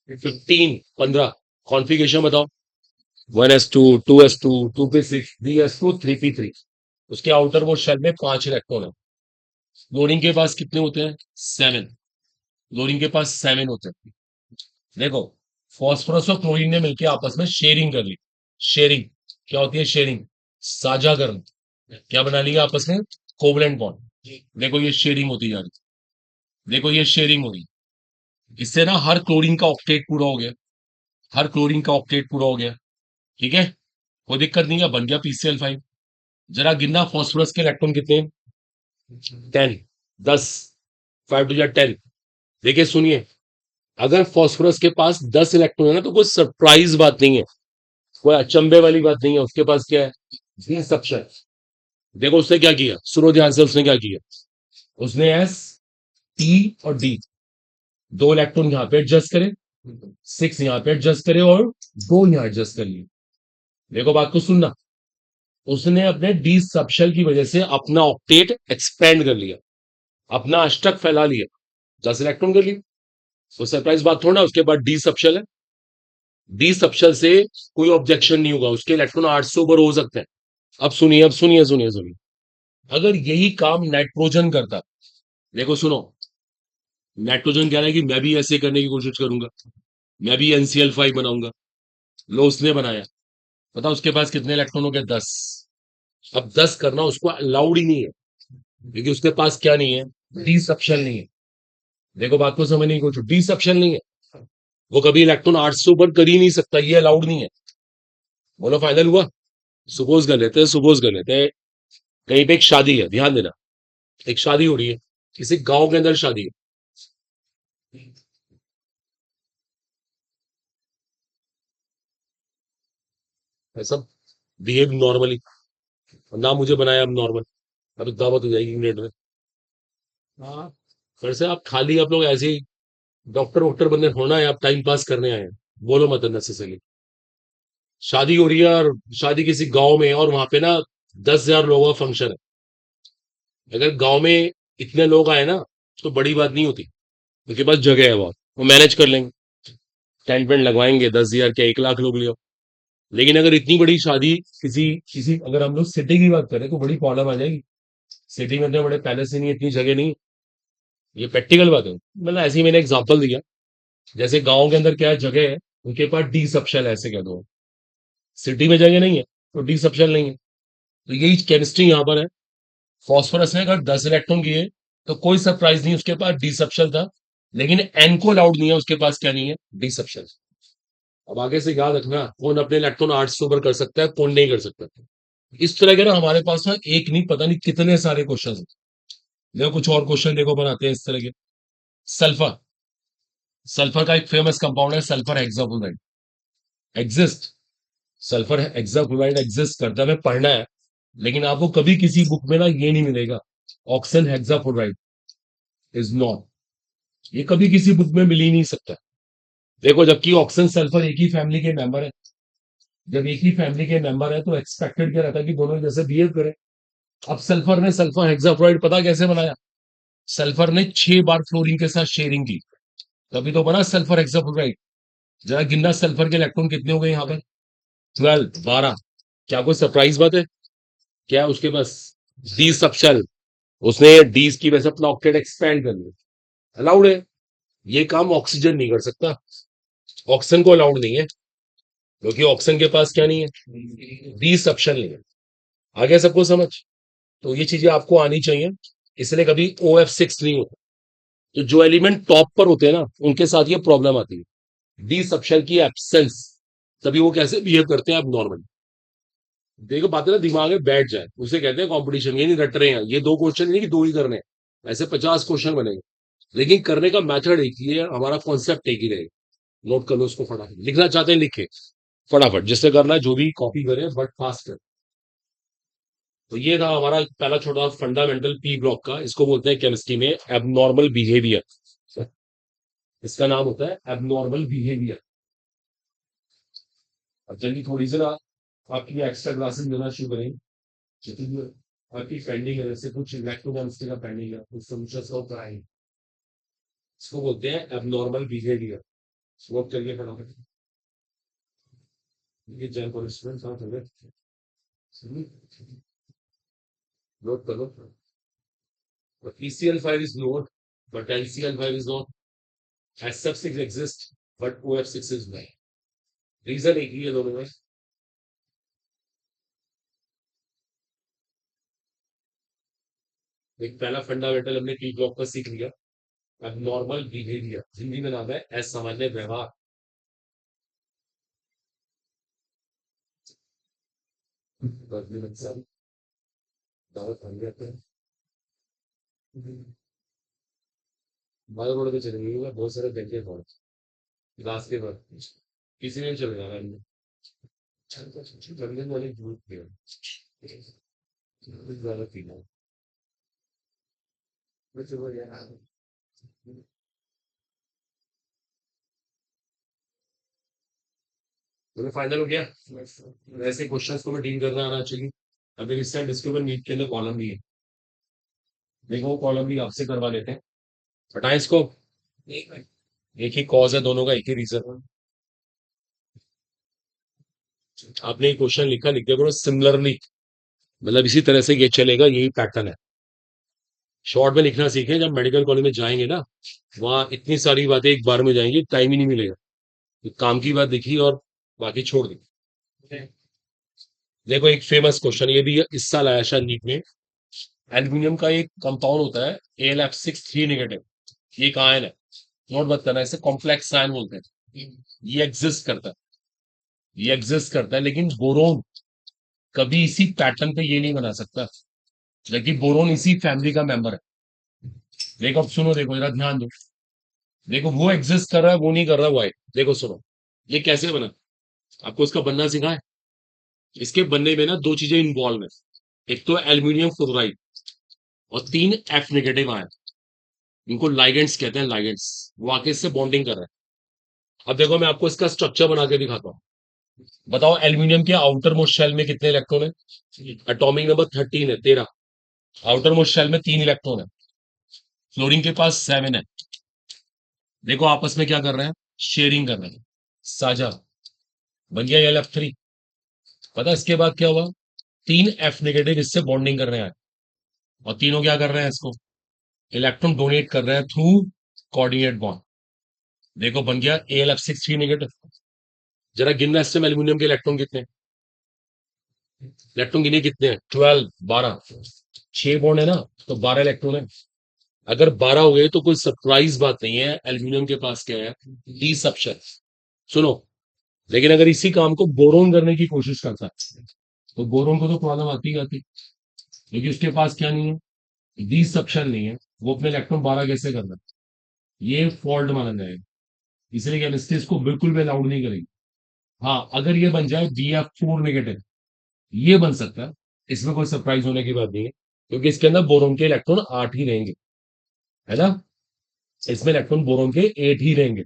15, 15। कॉन्फ़िगरेशन बताओ, 1s2, 2s2, 2p6, 3s2, 3p3। उसके आउटर वो शेल में 5 इलेक्ट्रॉन है। क्लोरीन के पास कितने होते हैं, 7। क्लोरीन के पास 7 होते हैं। देखो फॉस्फोरस और क्लोरीन ने मिलकर आपस में शेयरिंग कर ली। शेयरिंग क्या होती है, शेयरिंग साझा करना। क्या बना लिया आपस में, कोवलेंट बॉन्ड। देखो ये शेयरिंग होती जा रही, देखो ये शेयरिंग हो रही। इससे ना हर क्लोरीन का ऑक्टेट पूरा हो गया, हर क्लोरीन का ऑक्टेट पूरा हो गया। ठीक है, कोई दिक्कत नहीं है, बन गया PCl5। जरा गिनना फॉस्फोरस के इलेक्ट्रॉन कितने हैं, 10, 10, 5 टू 10। देखिए सुनिए, अगर फॉस्फोरस के पास 10 इलेक्ट्रॉन है ना, तो कोई सरप्राइज बात नहीं है, कोई अचंभे वाली बात नहीं है। उसके पास क्या है, डी सब्शन। देखो उसने क्या किया, सुनो ध्यान से, उसने क्या किया, उसने S, T और D, 2 इलेक्ट्रॉन यहाँ पे एडजस्ट करे, 6 यहाँ पे एडजस्ट करे और 2 यहाँ एडजस्ट कर लिए। देखो बात को सुनना, उसने अपने डी सबशेल की वजह से अपना ऑक्टेट एक्सपेंड कर लिया, अपना अष्टक फैला लिया, 10 इलेक्ट्रॉन कर लिए। तो सरप्राइज बात थोड़ा ना। उसके बाद डी सबशेल है, डी सबशेल से कोई ऑब्जेक्शन नहीं होगा, उसके इलेक्ट्रॉन 8 से ऊपर हो सकते हैं। अब सुनिए, अब सुनिए, सुनिए, सुनिए। अगर यही काम नाइट्रोजन करता, देखो सुनो, नाइट्रोजन कह रहा है कि मैं भी ऐसे करने की कोशिश करूंगा, मैं भी NCl5 बनाऊंगा। लो उसने बनाया, पता उसके पास कितने इलेक्ट्रॉन हो गए, 10। अब 10 करना उसको अलाउड ही नहीं है, क्योंकि उसके पास क्या नहीं है, डी सबशेल नहीं है। देखो बात को समझने की कोशिश, डी सबशेल नहीं है, वो कभी इलेक्ट्रॉन 8 से ऊपर कर ही नहीं सकता, ये अलाउड नहीं है। बोलो फाइनल हुआ। सपोज कर लेते हैं, सपोज कर लेते हैं कहीं पे एक शादी है, ध्यान देना, एक शादी हो रही है, किसी गांव के अंदर शादी है। ऐसा बिहेव नॉर्मली, ना मुझे बनाया अब नॉर्मल, अब दावत हो जाएगी इंग्लैंड में। हाँ, फिर से आप खाली, आप लोग ऐसे ही डॉक्टर वॉक्टर बनने थोड़ा है, आप टाइम पास करने आए हैं। बोलो मत नेसेसरी। शादी हो रही है और शादी किसी गांव में है और वहां पे ना 10,000 लोगों का फंक्शन है। अगर गांव में इतने लोग आए ना तो बड़ी बात नहीं होती, उनके पास जगह है बहुत, वो मैनेज कर लेंगे। टेंट वेंट लगवाएंगे, 10,000 क्या 1 लाख लोग ले आओ। लेकिन अगर इतनी बड़ी शादी किसी किसी अगर हम लोग सिटी की बात करें तो बड़ी प्रॉब्लम आ जाएगी। सिटी में इतने बड़े पैलेस ही नहीं, इतनी जगह नहीं। ये प्रैक्टिकल बात है, मतलब ऐसे ही मैंने एग्जांपल दिया। जैसे गांव के अंदर क्या है, जगह है, उनके पास डी सबशेल ऐसे कह दो। सिटी में जगह नहीं है तो डी सबशेल नहीं है। तो यही केमिस्ट्री यहाँ पर है। फास्फोरस ने अगर 10 इलेक्ट्रॉन किए तो कोई सरप्राइज नहीं, उसके पास डी सबशेल था। लेकिन एन को अलाउड नहीं है, उसके पास क्या नहीं है, डी सबशेल। अब आगे से याद रखना, कौन अपने इलेक्ट्रॉन 8 से ऊपर कर सकता है, कौन नहीं कर सकता। इस तरह के ना हमारे पास ना एक नहीं, पता नहीं कितने सारे क्वेश्चन हैं। देखो कुछ और क्वेश्चन देखो बनाते हैं इस तरह के। सल्फर, सल्फर का एक फेमस कंपाउंड है sulphur hexafluoride. Exist, sulphur hexafluoride exist करता है, हमें पढ़ना है। लेकिन आपको कभी किसी बुक में ना ये नहीं मिलेगा, ऑक्सन हेक्साफ्लोराइड इज नॉट, ये कभी किसी बुक में मिल ही नहीं सकता। देखो जबकि ऑक्सन सल्फर एक ही फैमिली के मेंबर है। जब एक ही फैमिली के मेंबर है तो एक्सपेक्टेड क्या रहता है कि दोनों जैसे बिहेव करें। अब सल्फर ने सल्फर हेक्साफ्लोराइड पता कैसे बनाया? सल्फर ने 6 बार फ्लोरीन के साथ शेयरिंग की, तभी तो बना सल्फर हेक्साफ्लोराइड। जरा गिनना सल्फर के इलेक्ट्रॉन कितने हो गए यहाँ पर? 12, 12। क्या कोई सरप्राइज बात है? क्या है उसके पास? D subshell. उसने डी की वजह से अपना ऑक्टेट एक्सपेंड कर लिया, अलाउड है। ये काम ऑक्सीजन नहीं कर सकता, ऑक्सीजन को अलाउड नहीं है, क्योंकि ऑक्सीजन के पास क्या नहीं है, डी सबशेल नहीं है। आगे सबको समझ? तो ये चीजें आपको आनी चाहिए, इसलिए कभी OF6 नहीं होता। तो जो एलिमेंट टॉप पर होते हैं ना उनके साथ ये प्रॉब्लम आती है, डी सबशेल की एब्सेंस। तभी वो कैसे बिहेव करते हैं अब नॉर्मल। देखो बातें ना दिमाग में बैठ जाए, उसे कहते हैं कंपटीशन। ये नहीं रट रहे हैं, ये दो क्वेश्चन नहीं कि दो ही करने हैं, ऐसे 50 क्वेश्चन बनेंगे। लेकिन करने का मेथड एक ही है, हमारा कॉन्सेप्ट एक ही रहेगा। नोट कर लो उसको फटाफट, लिखना चाहते हैं लिखे फटाफट, जिससे करना है जो भी कॉपी करे बट फास्ट कर। तो ये था हमारा पहला छोटा फंडामेंटल पी ब्लॉक का, इसको बोलते हैं केमिस्ट्री में एबनॉर्मल बिहेवियर। इसका नाम होता है एबनॉर्मल बिहेवियर। अब चलिए थोड़ी सी ना आपकी एक्स्ट्रा क्लासेस देना शुरू करेंगे। जितनी भी आपकी पेंडिंग है, जैसे कुछ इलेक्ट्रोकेमिस्ट्री का पेंडिंग है, कुछ सोल्यूशन सॉल्व कराएंगे। इसको बोलते हैं एबनॉर्मल बिहेवियर। नोट करिए फटाफट। ये जैन फॉर स्टूडेंट कहाँ चल रहे? नोट करो। PCl5 is not, but NCl5 is not. SF6 exists, but OF6 is not. Reason एक ही है दोनों में। एक पहला फंडामेंटल हमने पी ब्लॉक का सीख लिया, अब नॉर्मल बिहेवियर, हिंदी में नाम है असामान्य व्यवहार। बदले में सब दावत बन जाते हैं। बारह रोड पे चलेंगे, बहुत सारे बैंके हैं क्लास के बाद किसी में भी चले जाना है। लंदन वाले ग्रुप पे ज्यादा पीना है। तो फाइनल हो गया। ऐसे क्वेश्चंस को मैं डील करना आना चाहिए। अभी रिसेंट इसके ऊपर नीट के अंदर कॉलम भी है, देखो वो कॉलम भी आपसे करवा लेते हैं। हटाएं इसको। एक ही कॉज है दोनों का, एक ही रीजन। आपने क्वेश्चन लिखा, लिख दिया करो सिमिलरली, मतलब इसी तरह से ये चलेगा, यही पैटर्न है। शॉर्ट में लिखना सीखें, जब मेडिकल कॉलेज में जाएंगे ना, वहां इतनी सारी बातें एक बार में जाएंगी, टाइम ही नहीं मिलेगा। तो काम की बात देखी और बाकी छोड़ दी। देखो एक फेमस क्वेश्चन ये भी इस साल आया शायद नीट में। एल्यूमिनियम का एक कंपाउंड होता है AlF6 3 नेगेटिव, ये एक आयन है। नोट मत करना, इसे कॉम्प्लेक्स आयन बोलते हैं। ये एग्जिस्ट करता है, ये एग्जिस्ट करता है, लेकिन बोरोन कभी इसी पैटर्न पे ये नहीं बना सकता, जबकि बोरोन इसी फैमिली का मेंबर है। देखो अब सुनो, देखो जरा ध्यान दो। देखो वो एग्जिस्ट कर रहा है, वो नहीं कर रहा, वो है। देखो सुनो, ये कैसे बना, आपको इसका बनना सिखाए। इसके बनने में ना दो चीजें इन्वॉल्व है। एक तो एल्यूमिनियम क्लोराइड और 3 F नेगेटिव आयन, इनको लाइगेंड्स कहते हैं, लाइगेंड्स। वो आके इससे बॉन्डिंग कर रहा है। अब देखो मैं आपको इसका स्ट्रक्चर बना के दिखाता हूँ। बताओ एल्यूमिनियम के आउटर मोस्ट शेल में कितने इलेक्ट्रॉन है? एटॉमिक नंबर 13 है, 13। आउटर मोस्ट शेल में 3 इलेक्ट्रॉन है। फ्लोरीन के पास 7 है। देखो आपस में क्या कर रहे हैं, शेयरिंग कर रहे हैं, साझा। बन गया Lf3। पता है इसके बाद क्या हुआ? 3 F नेगेटिव इससे बॉन्डिंग कर रहे हैं, और तीनों क्या कर रहे हैं, इसको इलेक्ट्रॉन डोनेट कर रहे हैं थ्रू कोऑर्डिनेट बॉन्ड। देखो बन गया Al6 3 नेगेटिव। जरा गिनना इससे एल्यूमिनियम के इलेक्ट्रॉन कितने हैं? इलेक्ट्रॉन गिनिए कितने हैं? 12, 12। 6 बॉन्ड है ना, तो 12 इलेक्ट्रॉन है। अगर 12 हो गए तो कोई सरप्राइज बात नहीं है, एल्यूमिनियम के पास क्या है, डी सबशेल। सुनो, लेकिन अगर इसी काम को बोरोन करने की कोशिश करता है तो बोरोन को तो प्रॉब्लम आती ही आती, क्योंकि उसके पास क्या नहीं है, डी सबशेल नहीं है। वो अपने इलेक्ट्रॉन 12 कैसे करना है? ये फॉल्ट माना जाएगा। इसलिए केमिस्ट्री इसको बिल्कुल भी अलाउड नहीं करेगी। हाँ, अगर ये बन जाए Bf4 नेगेटिव, ये बन सकता है, इसमें कोई सरप्राइज होने की बात नहीं है, क्योंकि इसके अंदर बोरोन के इलेक्ट्रॉन 8 ही रहेंगे, है ना। इसमें इलेक्ट्रॉन बोरोन के 8 ही रहेंगे।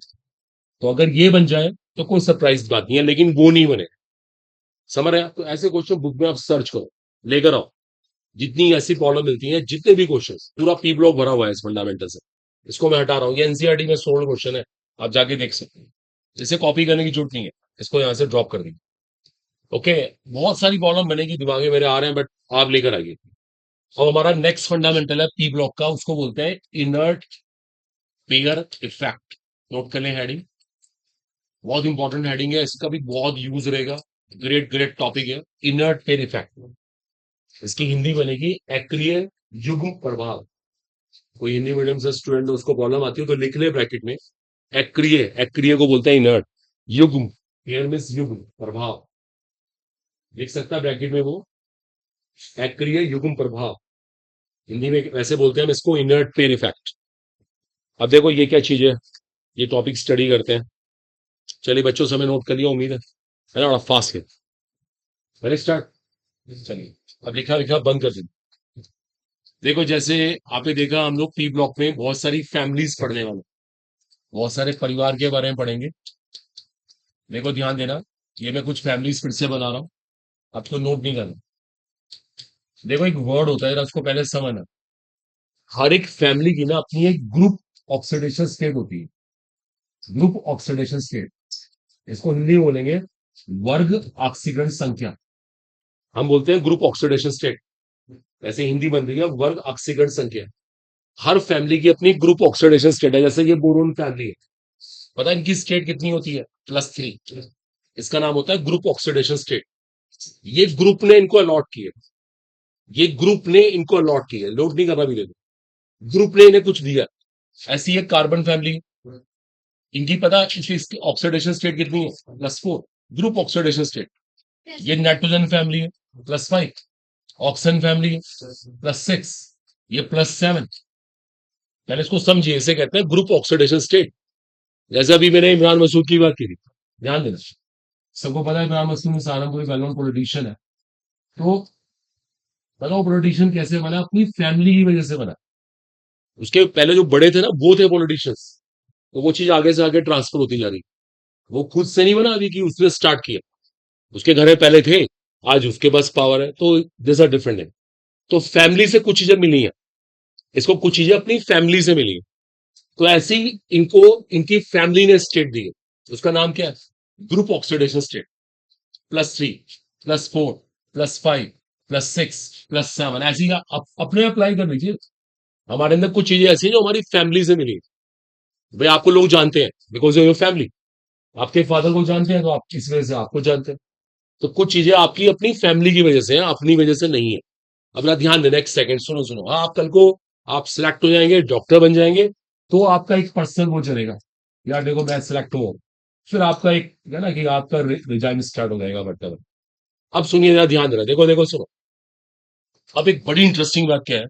तो अगर ये बन जाए तो कोई सरप्राइज बात नहीं है, लेकिन वो नहीं बने। समझ रहे हैं? तो ऐसे क्वेश्चन बुक में आप सर्च करो, लेकर आओ। जितनी ऐसी प्रॉब्लम मिलती है, जितने भी क्वेश्चन, पूरा पी ब्लॉक भरा हुआ है इस फंडामेंटल से। इसको मैं हटा रहा हूँ, ये एनसीईआरटी में 16 क्वेश्चन है, आप जाके देख सकते हैं। इसे कॉपी करने की जरूरत नहीं है, इसको यहाँ से ड्रॉप कर दी। ओके, बहुत सारी प्रॉब्लम बनेगी, दिमाग में मेरे आ रहे हैं, बट आप लेकर आइए। अब हमारा नेक्स्ट फंडामेंटल है पी ब्लॉक का, उसको बोलते हैं इनर्ट पेयर इफेक्ट। नोट कर लें हेडिंग, बहुत इंपॉर्टेंट हेडिंग है, इसका भी बहुत यूज रहेगा। ग्रेट ग्रेट टॉपिक है, इनर्ट पेयर इफेक्ट। इसकी हिंदी बनेगी अक्रिय युग्म प्रभाव। कोई हिंदी मीडियम से स्टूडेंट उसको प्रॉब्लम आती है तो लिख ले ब्रैकेट में, अक्रिय, अक्रिय को बोलते हैं इनर्ट, युग्म, पेयर मींस युग्म, प्रभाव लिख सकता है ब्रैकेट में वो, अक्रिय युग्म प्रभाव। हिंदी में वैसे बोलते हैं हम इसको, इनर्ट पेयर इफेक्ट। अब देखो ये क्या चीज है, ये टॉपिक स्टडी करते हैं। चलिए बच्चों, समय नोट कर लिया उम्मीद है ना, बड़ा फास्ट है। Very start. चलिए, अब लिखा लिखा बंद कर दीजिए। देखो जैसे आपने देखा, हम लोग पी ब्लॉक में बहुत सारी फैमिलीज पढ़ने वाले, बहुत सारे परिवार के बारे में पढ़ेंगे। देखो ध्यान देना, ये मैं कुछ फैमिलीज फिर से बना रहा हूँ, आपको नोट नहीं करना। देखो एक वर्ड होता है, उसको पहले समझना। हर एक फैमिली की ना अपनी एक ग्रुप ऑक्सीडेशन स्टेट होती है, ग्रुप ऑक्सीडेशन स्टेट। इसको हिंदी में बोलेंगे वर्ग ऑक्सीकरण संख्या। हम बोलते हैं ग्रुप ऑक्सीडेशन स्टेट, ऐसे हिंदी बन रही है वर्ग ऑक्सीकरण संख्या। हर फैमिली की अपनी ग्रुप ऑक्सीडेशन स्टेट है। जैसे ये बोरोन फैमिली है, पता है इनकी स्टेट कितनी होती है? +3। इसका नाम होता है ग्रुप ऑक्सीडेशन स्टेट। ये ग्रुप ने इनको अलॉट किया, ये ग्रुप ने इनको अलॉट किया, लोड नहीं करना भी, देखो ग्रुप ने इन्हें कुछ दिया। ऐसी एक कार्बन फैमिली, इनकी पता है इसकी ऑक्सीडेशन स्टेट कितनी है? +4, ग्रुप ऑक्सीडेशन स्टेट। ये नाइट्रोजन फैमिली है, +5। ऑक्सीजन फैमिली है, +6। ये +7। पहले इसको समझिए, इसे कहते हैं ग्रुप ऑक्सीडेशन स्टेट। जैसे अभी मैंने इमरान मसूद की बात की थी, ध्यान देना। सबको पता है इमरान मसूद में सहारनपुर वेल नोन पॉलिटिशियन है। तो बताओ पॉलिटिशियन कैसे बना? अपनी फैमिली की वजह से बना। उसके पहले जो बड़े थे ना, वो थे पॉलिटिशियंस, तो वो चीज आगे से आगे ट्रांसफर होती जा रही। वो खुद से नहीं बना अभी कि उसने स्टार्ट किया, उसके घर में पहले थे, आज उसके पास पावर है, तो दिस आर डिफरेंट है। तो फैमिली से कुछ चीजें मिली हैं, इसको कुछ चीजें अपनी फैमिली से मिली हैं। तो ऐसी इनको इनकी फैमिली ने स्टेट दी है, उसका नाम क्या है? Group oxidation state. +3, +4, +5, +6, +7, ऐसी अपने अप्लाई कर लीजिए। हमारे अंदर कुछ चीजें ऐसी हैं जो हमारी फैमिली से मिली। भाई आपको लोग जानते हैं बिकॉज ऑफ योर फैमिली, आपके फादर को जानते हैं तो आप किस वजह से आपको जानते हैं। तो कुछ चीजें आपकी अपनी फैमिली की वजह से हैं, अपनी वजह से नहीं है। अपना ध्यान देना, एक सेकंड सुनो सुनो। हाँ, आप कल को आप सिलेक्ट हो जाएंगे, डॉक्टर बन जाएंगे, तो आपका एक पर्सनल वो चलेगा, यार देखो मैं सिलेक्ट हुआ, फिर आपका एक है ना कि आपका रिजाइन स्टार्ट हो जाएगा, मतलब। अब सुनिए जरा, ध्यान देना, देखो देखो सुनो। अब एक बड़ी इंटरेस्टिंग बात क्या है,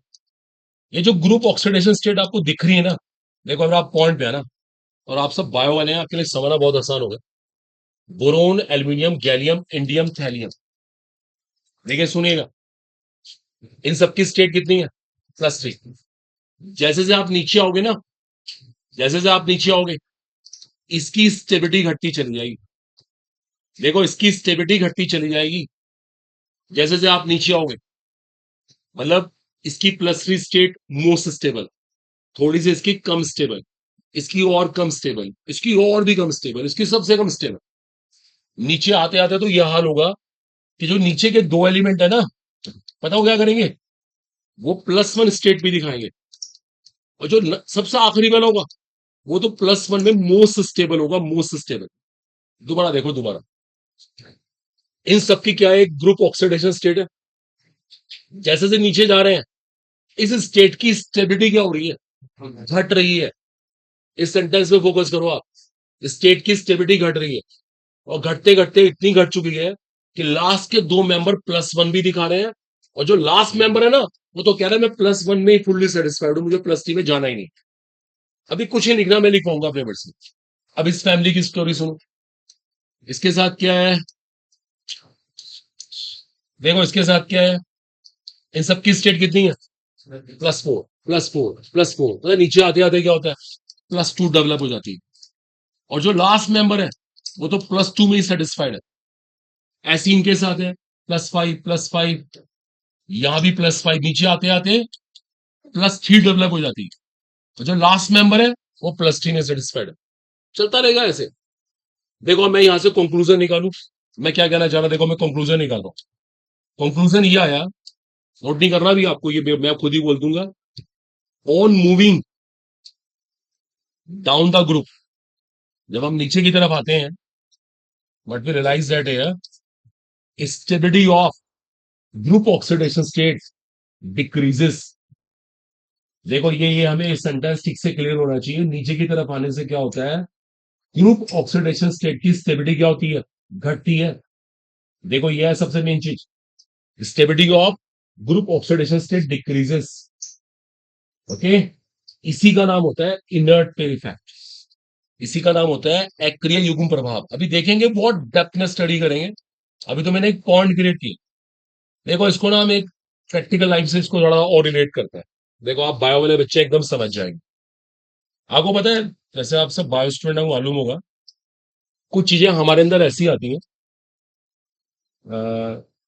ये जो ग्रुप ऑक्सीडेशन स्टेट आपको दिख रही है ना, देखो अगर आप पॉइंट पे है ना, और आप सब बायो वाले हैं, आपके लिए समझना बहुत आसान होगा। Boron, aluminium, gallium, indium, thallium. देखिए सुनिएगा, इन सबकी स्टेट कितनी है? +3। जैसे से आप नीचे आओगे ना, जैसे से आप नीचे आओगे, इसकी स्टेबिलिटी घटती चली जाएगी। देखो इसकी स्टेबिलिटी घटती चली जाएगी जैसे जैसे आप नीचे आओगे। मतलब इसकी plus three state most stable, थोड़ी सी इसकी कम स्टेबल, इसकी और कम स्टेबल, इसकी और भी कम स्टेबल, इसकी सबसे कम स्टेबल। नीचे आते आते तो यह हाल होगा कि जो नीचे के दो एलिमेंट है ना, पता हो क्या करेंगे, वो प्लस वन स्टेट भी दिखाएंगे। और जो सबसे आखिरी वाला होगा वो तो प्लस वन में मोस्ट स्टेबल होगा, मोस्ट स्टेबल। दोबारा देखो दोबारा, इन सबकी क्या है, एक ग्रुप ऑक्सीडेशन स्टेट है। जैसे जैसे नीचे जा रहे हैं इस स्टेट की स्टेबिलिटी क्या हो रही है, घट रही है। इस सेंटेंस में फोकस करो आप, स्टेट की स्टेबिलिटी घट रही है। और घटते घटते इतनी घट चुकी है कि लास्ट के दो मेंबर प्लस वन भी दिखा रहे हैं। और जो लास्ट मेंबर है ना, वो तो कह रहा है मैं प्लस वन में ही फुल्ली सेटिस्फाइड हूं, मुझे प्लस थ्री में जाना ही नहीं। अभी कुछ ही लिखना, मैं लिखवाऊंगा अपने वर्ड से। अब इस फैमिली की स्टोरी सुनो। इसके साथ क्या है, देखो इसके साथ क्या है, इन सबकी स्टेट कितनी है, plus four plus four plus four. मतलब नीचे आते आते क्या होता है, प्लस टू डेवलप हो जाती है। और जो लास्ट मेंबर है वो तो प्लस टू में ही सेटिस्फाइड है। ऐसी इनके साथ है, प्लस फाइव, यहां भी प्लस फाइव, नीचे आते आते प्लस थ्री डेवलप हो जाती है। और जो लास्ट मेंबर है वो प्लस थ्री में सेटिस्फाइड है। चलता रहेगा ऐसे। देखो मैं यहां से कंक्लूजन निकालू, मैं क्या कहना चाह रहा, देखो मैं कंक्लूजन निकाल रहा हूं। कंक्लूजन ये आया, नोट नहीं करना भी आपको, ये मैं खुद ही बोल दूंगा। On moving down the group, जब हम नीचे की तरफ आते हैं, but we realise that stability of group oxidation state decreases. देखो ये हमें सेंटेंस ठीक से क्लियर होना चाहिए। नीचे की तरफ आने से क्या होता है, ग्रुप ऑक्सीडेशन स्टेट की स्टेबिलिटी क्या होती है, घटती है। देखो ये है सबसे मेन चीज, stability of group oxidation state decreases. Okay, इसी का नाम होता है इनर्ट पेयर इफेक्ट, इसी का नाम होता है एक्रिय युग्म प्रभाव। अभी देखेंगे, बहुत डेप्थ में स्टडी करेंगे। अभी तो मैंने एक पॉइंट क्रिएट किया। देखो इसको ना हम एक प्रैक्टिकल लाइफ से इसको थोड़ा और रिलेट करते हैं। देखो आप बायो वाले बच्चे एकदम समझ जाएंगे। आपको पता है, जैसे आप सब बायो स्टूडेंट को मालूम होगा, कुछ चीजें हमारे अंदर ऐसी आती हैं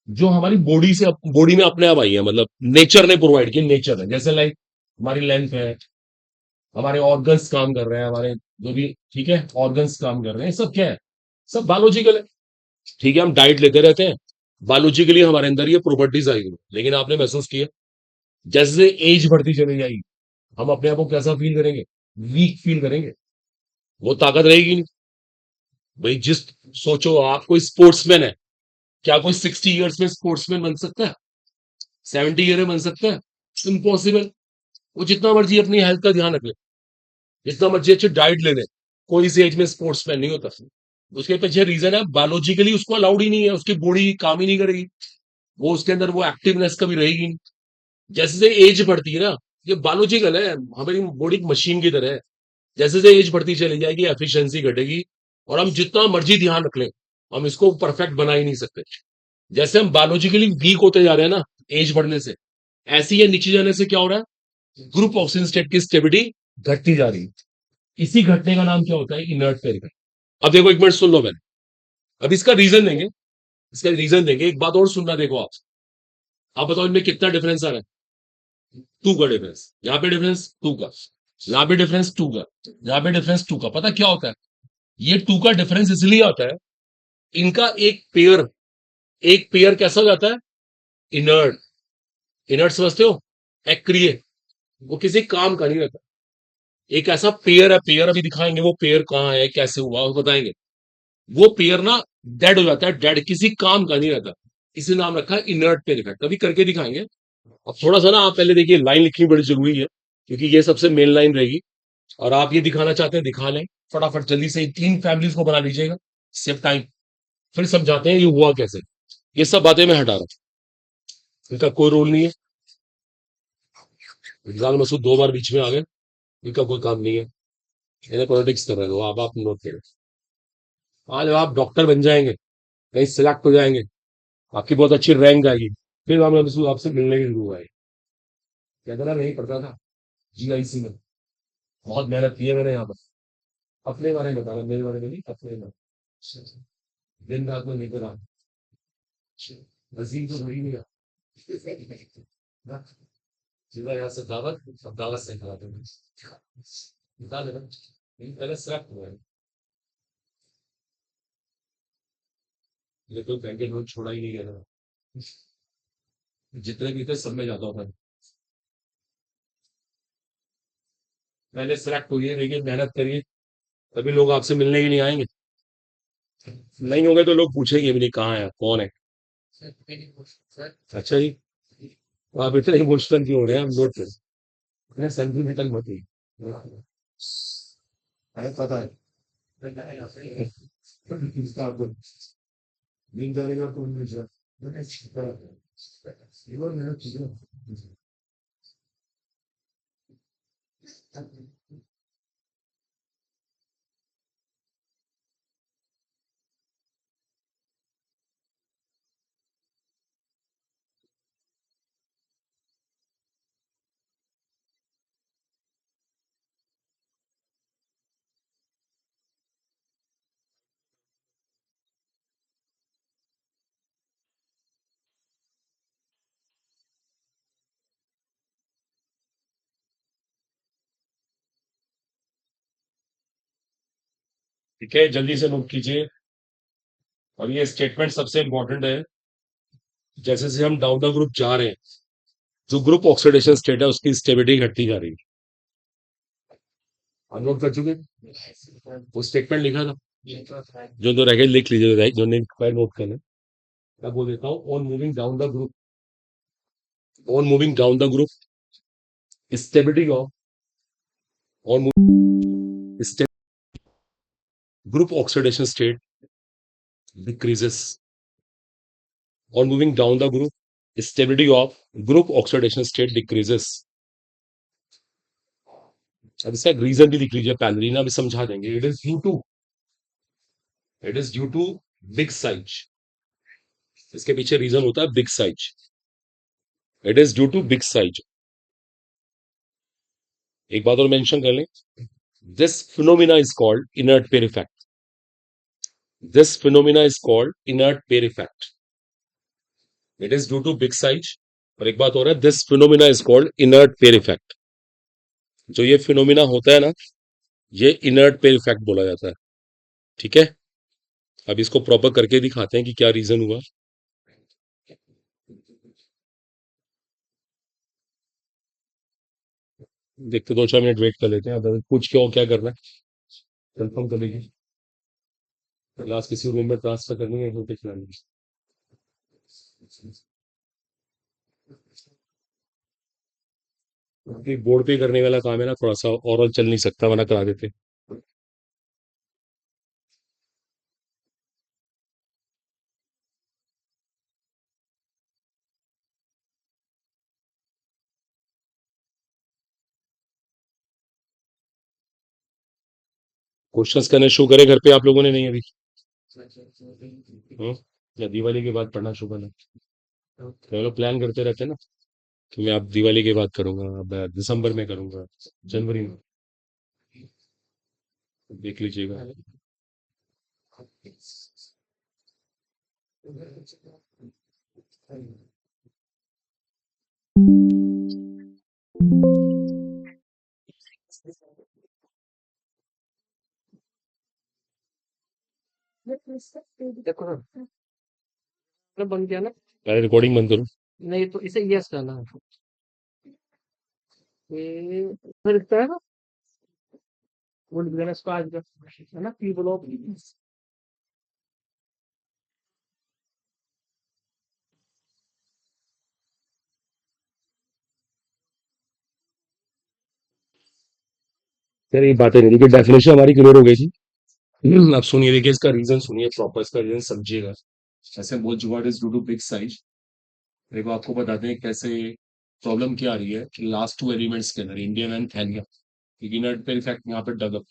जो हमारी बॉडी से, बॉडी में अपने आप आई है, मतलब नेचर ने प्रोवाइड की, नेचर है। जैसे लाइक हमारी लेंथ है, हमारे ऑर्गन्स काम कर रहे हैं, हमारे जो भी, ठीक है, ऑर्गन्स काम कर रहे हैं, सब क्या है, सब बायोलॉजिकल है। ठीक है, हम डाइट लेते रहते हैं, बायोलॉजिकली हमारे अंदर ये प्रॉपर्टीज आई हुई। लेकिन आपने महसूस किया, जैसे एज बढ़ती चली जाएगी, हम अपने आप को कैसा फील करेंगे, वीक फील करेंगे, वो ताकत रहेगी नहीं। भाई जिस, सोचो आप कोई स्पोर्ट्समैन है, क्या कोई 60 ईयर्स में स्पोर्ट्समैन बन सकता है, 70 ईयर में बन सकता है, इम्पॉसिबल। वो जितना मर्जी अपनी हेल्थ का ध्यान रख ले, जितना मर्जी अच्छे डाइट ले ले, कोई इस एज में स्पोर्ट्समैन नहीं होता। उसके पीछे रीजन है, बायोलॉजिकली उसको अलाउड ही नहीं है, उसकी बॉडी काम ही नहीं करेगी, वो उसके अंदर वो एक्टिवनेस कभी रहेगी नहीं। जैसे जैसे एज बढ़ती है ना, ये बायोलॉजिकल है, हमारी बॉडी मशीन की तरह है। जैसे जैसे एज बढ़ती चली जाएगी, एफिशिएंसी घटेगी। और हम जितना मर्जी ध्यान रख लें, हम इसको परफेक्ट बना ही नहीं सकते। जैसे हम बायोलॉजिकली वीक होते जा रहे हैं ना एज बढ़ने से, ऐसे ही नीचे जाने से क्या हो रहा है, ग्रुप ऑक्सीजन स्टेट की स्टेबिलिटी घटती जा रही है। इसी घटने का नाम क्या होता है, इनर्ट पेयर। अब देखो एक मिनट सुन लो मैंने, अब इसका रीजन देंगे, इसका रीजन देंगे। एक बात और सुनना, देखो आप बताओ इनमें कितना डिफरेंस आ रहा है। टू का डिफरेंस, यहाँ पे डिफरेंस टू का, यहाँ पे डिफरेंस टू का, यहाँ पे डिफरेंस टू का। पता क्या होता है, ये टू का डिफरेंस इसलिए आता है, इनका एक पेयर कैसा हो जाता है, इनर्ट। इनर्ट समझते हो, एक्रिय, वो किसी काम का नहीं रहता। एक ऐसा पेयर है, पेयर अभी दिखाएंगे वो पेयर कहाँ है, कैसे हुआ, वो बताएंगे। वो पेयर ना डेड हो जाता है, डेड, किसी काम का नहीं रहता। इसे नाम रखा है इनर्ट पेयर इफेक्ट, कभी करके दिखाएंगे। अब थोड़ा सा ना आप पहले देखिए, लाइन लिखनी बड़ी जरूरी है, क्योंकि ये सबसे मेन लाइन रहेगी। और आप ये दिखाना चाहते हैं दिखा लें फटाफट, जल्दी से 3 फैमिलीज को बना लीजिएगा, सेव टाइम। फिर समझाते हैं ये हुआ कैसे। ये सब बातें मैं हटा रहा हूं, इनका कोई रोल नहीं है। इमरान मसूद 2 बार बीच में आ गए, इनका कोई काम नहीं है, इन्हें पॉलिटिक्स कर रहे हो आप नोट करें। आज आप डॉक्टर बन जाएंगे, कहीं सिलेक्ट हो जाएंगे, आपकी बहुत अच्छी रैंक आएगी, फिर इमरान मसूद आपसे मिलने की जरूर आए। कहते ना नहीं पढ़ता था जीआईसी में, बहुत मेहनत की है मैंने यहाँ पर, अपने बारे में बताना, मेरे बारे में नहीं, अपने बारे में। दिन रात में लेकर आ वजीर तो वही नहीं आ सीधा यहाँ से दावत, अब दावत से खिला देंगे, बता देना लेकिन पहले सिलेक्ट हुआ है। ये कोई बैंकेट में छोड़ा ही नहीं गया था, जितने भी थे सब में जाता था। पहले सिलेक्ट हुई है, लेकिन मेहनत करिए, तभी लोग आपसे मिलने के लिए आएंगे। नहीं होंगे तो लोग पूछेंगे भी नहीं कहाँ है, कौन है। अच्छा जी, तो आप इतने इमोशनल क्यों हो रहे हैं, हम नोट करें। इतने सेंटिमेंटल मत ही, हमें पता है। इसका आपको नींद आएगा तो मिल जाए, मैंने छिपा है। ये बार मेरा चीज़ ठीक है, जल्दी से नोट कीजिए। और ये स्टेटमेंट सबसे इंपॉर्टेंट है। जैसे जैसे हम डाउन द ग्रुप जा रहे हैं, जो ग्रुप ऑक्सीडेशन स्टेट है उसकी स्टेबिलिटी घटती जा रही है। हम नोट कर चुके हैं? वो स्टेटमेंट लिखा था, जो तो रह गए लिख लीजिए, जो नहीं फाइल नोट करना। मैं बोल देता हूँ, on moving down the group, on moving down the group stability of, on group oxidation state decreases. On moving down the group, stability of group oxidation state decreases. अब इसका रीजन भी लिख लीजिए, पहले ना अभी समझा देंगे। It is due to big size. इसके पीछे रीजन होता है big size. It is due to big size. एक बात और मेंशन कर लें, this phenomena is called inert pair effect. This phenomena is called inert pair effect. It is due to big size. और एक बात और है, this phenomena is called inert pair effect. जो ये फिनोमिना होता है ना, ये इनर्ट पेयर इफेक्ट बोला जाता है। ठीक है, अब इसको प्रॉपर करके दिखाते हैं कि क्या रीजन हुआ। देखते 2-4 मिनट वेट कर लेते हैं, अगर कुछ क्यों क्या करना है कंफर्म कर लीजिए। क्लास किसी रूम में ट्रांसफर करनी है, तो खिलानी है। क्योंकि बोर्ड पे करने वाला काम है ना, थोड़ा सा ओरल चल नहीं सकता, वरना करा देते। क्वेश्चंस करने शुरू करे घर पे आप लोगों ने, नहीं अभी? हम्म? या दिवाली के बाद पढ़ना शुरू करना? तो लोग प्लान करते रहते हैं ना कि मैं अब दिवाली के बाद करूंगा, अब दिसंबर में करूंगा, जनवरी में। देख लीजिएगा। देखो ना, बन गया ना, पहले रिकॉर्डिंग बंद करो। नहीं तो इसे यस करना है। ये फिर दिखता है ना, वो लिख देना इसको आज का, है ना, पीपल ऑफ। सर ये बातें नहीं, देखिए डेफिनेशन हमारी क्लियर हो गई थी। अब सुनिए, देखिए इसका रीजन सुनिए प्रॉपर, इसका रीजन समझिएगा। ऐसे बोल चुका is due to big size. देखो आपको बताते हैं कैसे प्रॉब्लम क्या आ रही है लास्ट 2 एलिमेंट्स के अंदर, इंडियन एंड थैलियम। इग्निट पे इफेक्ट यहाँ पे डेवलप।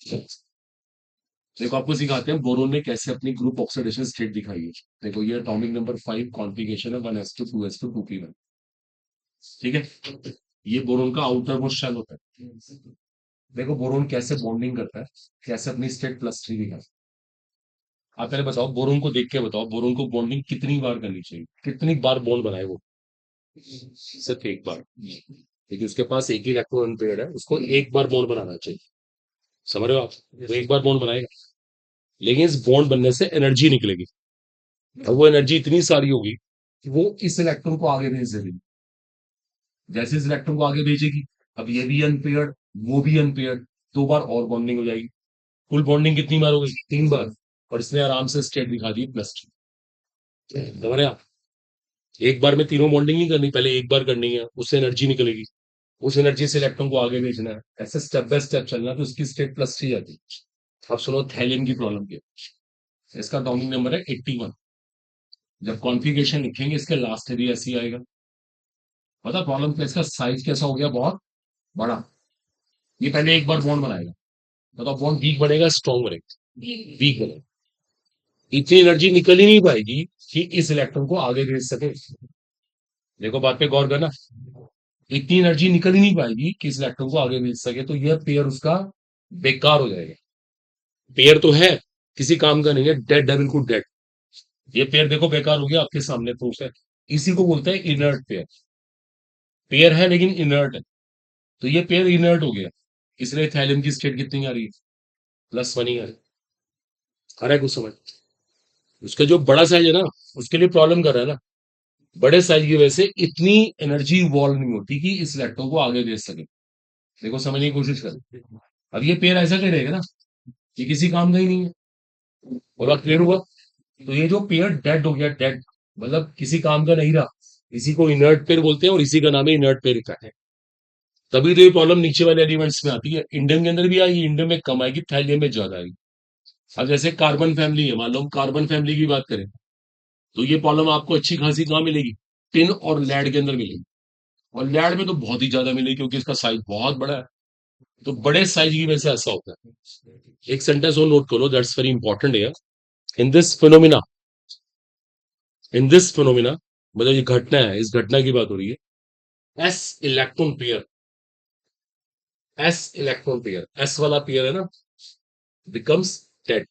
देखो आपको सिखाते हैं बोरोन ने कैसे अपनी ग्रुप ऑक्सीडेशन स्टेट दिखाई है। देखो ये एटॉमिक नंबर 5 कॉन्फ़िगरेशन है, 1s2 2s2 2p1। ठीक है, ये बोरोन का आउटर मोस्ट शेल होता है। देखो बोरोन कैसे बॉन्डिंग करता है, कैसे अपनी स्टेट +3 दिखाता है। आप पहले बताओ, बोरोन को देख के बताओ, बोरोन को बॉन्डिंग कितनी बार करनी चाहिए, कितनी बार बॉन्ड बनाए वो? सिर्फ एक बार, क्योंकि उसके पास एक ही इलेक्ट्रॉन पेयर है, उसको एक बार बॉन्ड बनाना चाहिए। समझ रहे हो आप? वो एक बार बॉन्ड बनाएगा, लेकिन इस बॉन्ड बनने से एनर्जी निकलेगी, और वो एनर्जी इतनी सारी होगी कि वो इस इलेक्ट्रॉन को आगे भेज देगी। जैसे इस इलेक्ट्रॉन को आगे भेजेगी, अब ये भी अनपेयर्ड, वो भी अनपेयर्ड, 2 बार और बॉन्डिंग हो जाएगी। कुल बॉन्डिंग कितनी बार हो गई? 3 बार। और इसने आराम से स्टेट दिखा दी +2। समझ रहे हैं आप? एक बार में तीनों बॉन्डिंग नहीं करनी, पहले एक बार करनी है, उससे एनर्जी निकलेगी, उस एनर्जी से इलेक्ट्रॉन को आगे भेजना है, ऐसे स्टेप बाय स्टेप चलना, तो उसकी स्टेट +3 जाती है। अब सुनो थैलियम की प्रॉब्लम की। इसका अटॉमिक नंबर है 81। जब कॉन्फ़िगरेशन लिखेंगे इसके लास्ट में भी ऐसे ही आएगा। पता प्रॉब्लम क्या, इसका साइज कैसा हो गया, बहुत बड़ा। ये पहले एक बार बॉन्ड बनाएगा, मतलब बॉन्ड वीक बनेगा, स्ट्रॉन्ग बनेगा, वीक बनेगा, इतनी एनर्जी निकल ही नहीं पाएगी कि इस इलेक्ट्रॉन को आगे भेज सके। देखो बात पे गौर करना, इतनी एनर्जी निकल ही नहीं पाएगी कि इस इलेक्ट्रॉन को आगे भेज सके, तो यह पेयर उसका बेकार हो जाएगा। पेयर तो है, किसी काम का नहीं है, डेड है, बिल्कुल डेड। ये पेयर देखो बेकार हो गया, आपके सामने प्रूफ है। इसी को बोलते हैं इनर्ट पेयर। पेयर है लेकिन इनर्ट है, तो ये पेयर इनर्ट हो गया, इसलिए थैलियम की स्टेट कितनी आ रही है? +1 ही आ रही है। आ रहा है कुछ समझ? उसका जो बड़ा साइज है ना, उसके लिए प्रॉब्लम कर रहा है ना। बड़े साइज की वजह से इतनी एनर्जी इवॉल्व नहीं होती कि इस इलेक्ट्रॉन को आगे भेज सके। देखो समझने की कोशिश कर। अब ये पेयर ऐसा क्या रहेगा ना, ये किसी काम का ही नहीं है। और बात क्लियर हुआ? तो ये जो पेयर डेड हो गया, डेड मतलब किसी काम का नहीं रहा, इसी को इनर्ट पेयर बोलते हैं, और इसी का नाम है इनर्ट पेयर इफेक्ट है। तभी तो ये प्रॉब्लम नीचे वाले एलिमेंट्स में आती है, इंडियम के अंदर भी आएगी, इंडियम में कम आएगी, थैलियम में ज्यादा आएगी। अब जैसे कार्बन फैमिली है, मान लो हम कार्बन फैमिली की बात करें, तो ये प्रॉब्लम आपको अच्छी खासी कहाँ मिलेगी? टिन और लैड के अंदर मिलेगी। और लैड में तो बहुत ही ज्यादा मिलेगी, क्योंकि इसका साइज बहुत बड़ा है। तो बड़े साइज की वजह से ऐसा होता है। एक सेंटेंस और नोट करो, दैट्स वेरी इंपॉर्टेंट है। In this phenomena, in this phenomena, मतलब ये घटना है, इस घटना की बात हो रही है। S electron pair, S electron pair, S वाला पेयर है ना, becomes dead.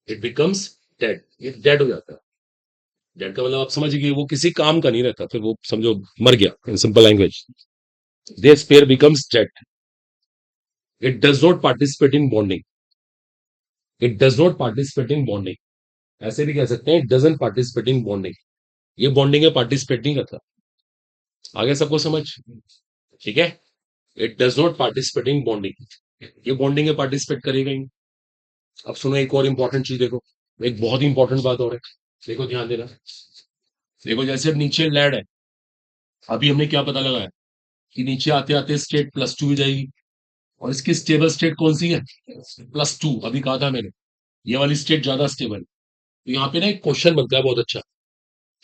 It becomes dead, ये डेड हो जाता है। डेड का मतलब आप समझ गए, वो किसी काम का नहीं रहता, फिर वो समझो मर गया, in simple language. This pair becomes dead. It does not participate in bonding, it does not participate in bonding. ऐसे भी कह सकते हैं, it doesn't participate in bonding. ये बॉन्डिंग में पार्टिसिपेट नहीं करता। आगे सबको समझ? ठीक है। It does not participate in bonding, ये बॉन्डिंग में पार्टिसिपेट करेगा ही नहीं। अब सुनो एक और इंपॉर्टेंट चीज देखो, एक बहुत ही इंपॉर्टेंट बात और है, देखो ध्यान देना। देखो जैसे अब नीचे लैड है, अभी हमने क्या पता लगाया कि नीचे आते आते स्टेट +2 हो जाएगी, और इसकी स्टेबल स्टेट कौन सी है? +2। अभी कहा था मैंने, ये वाली स्टेट ज्यादा स्टेबल। तो यहाँ पे ना एक क्वेश्चन बनता है बहुत अच्छा।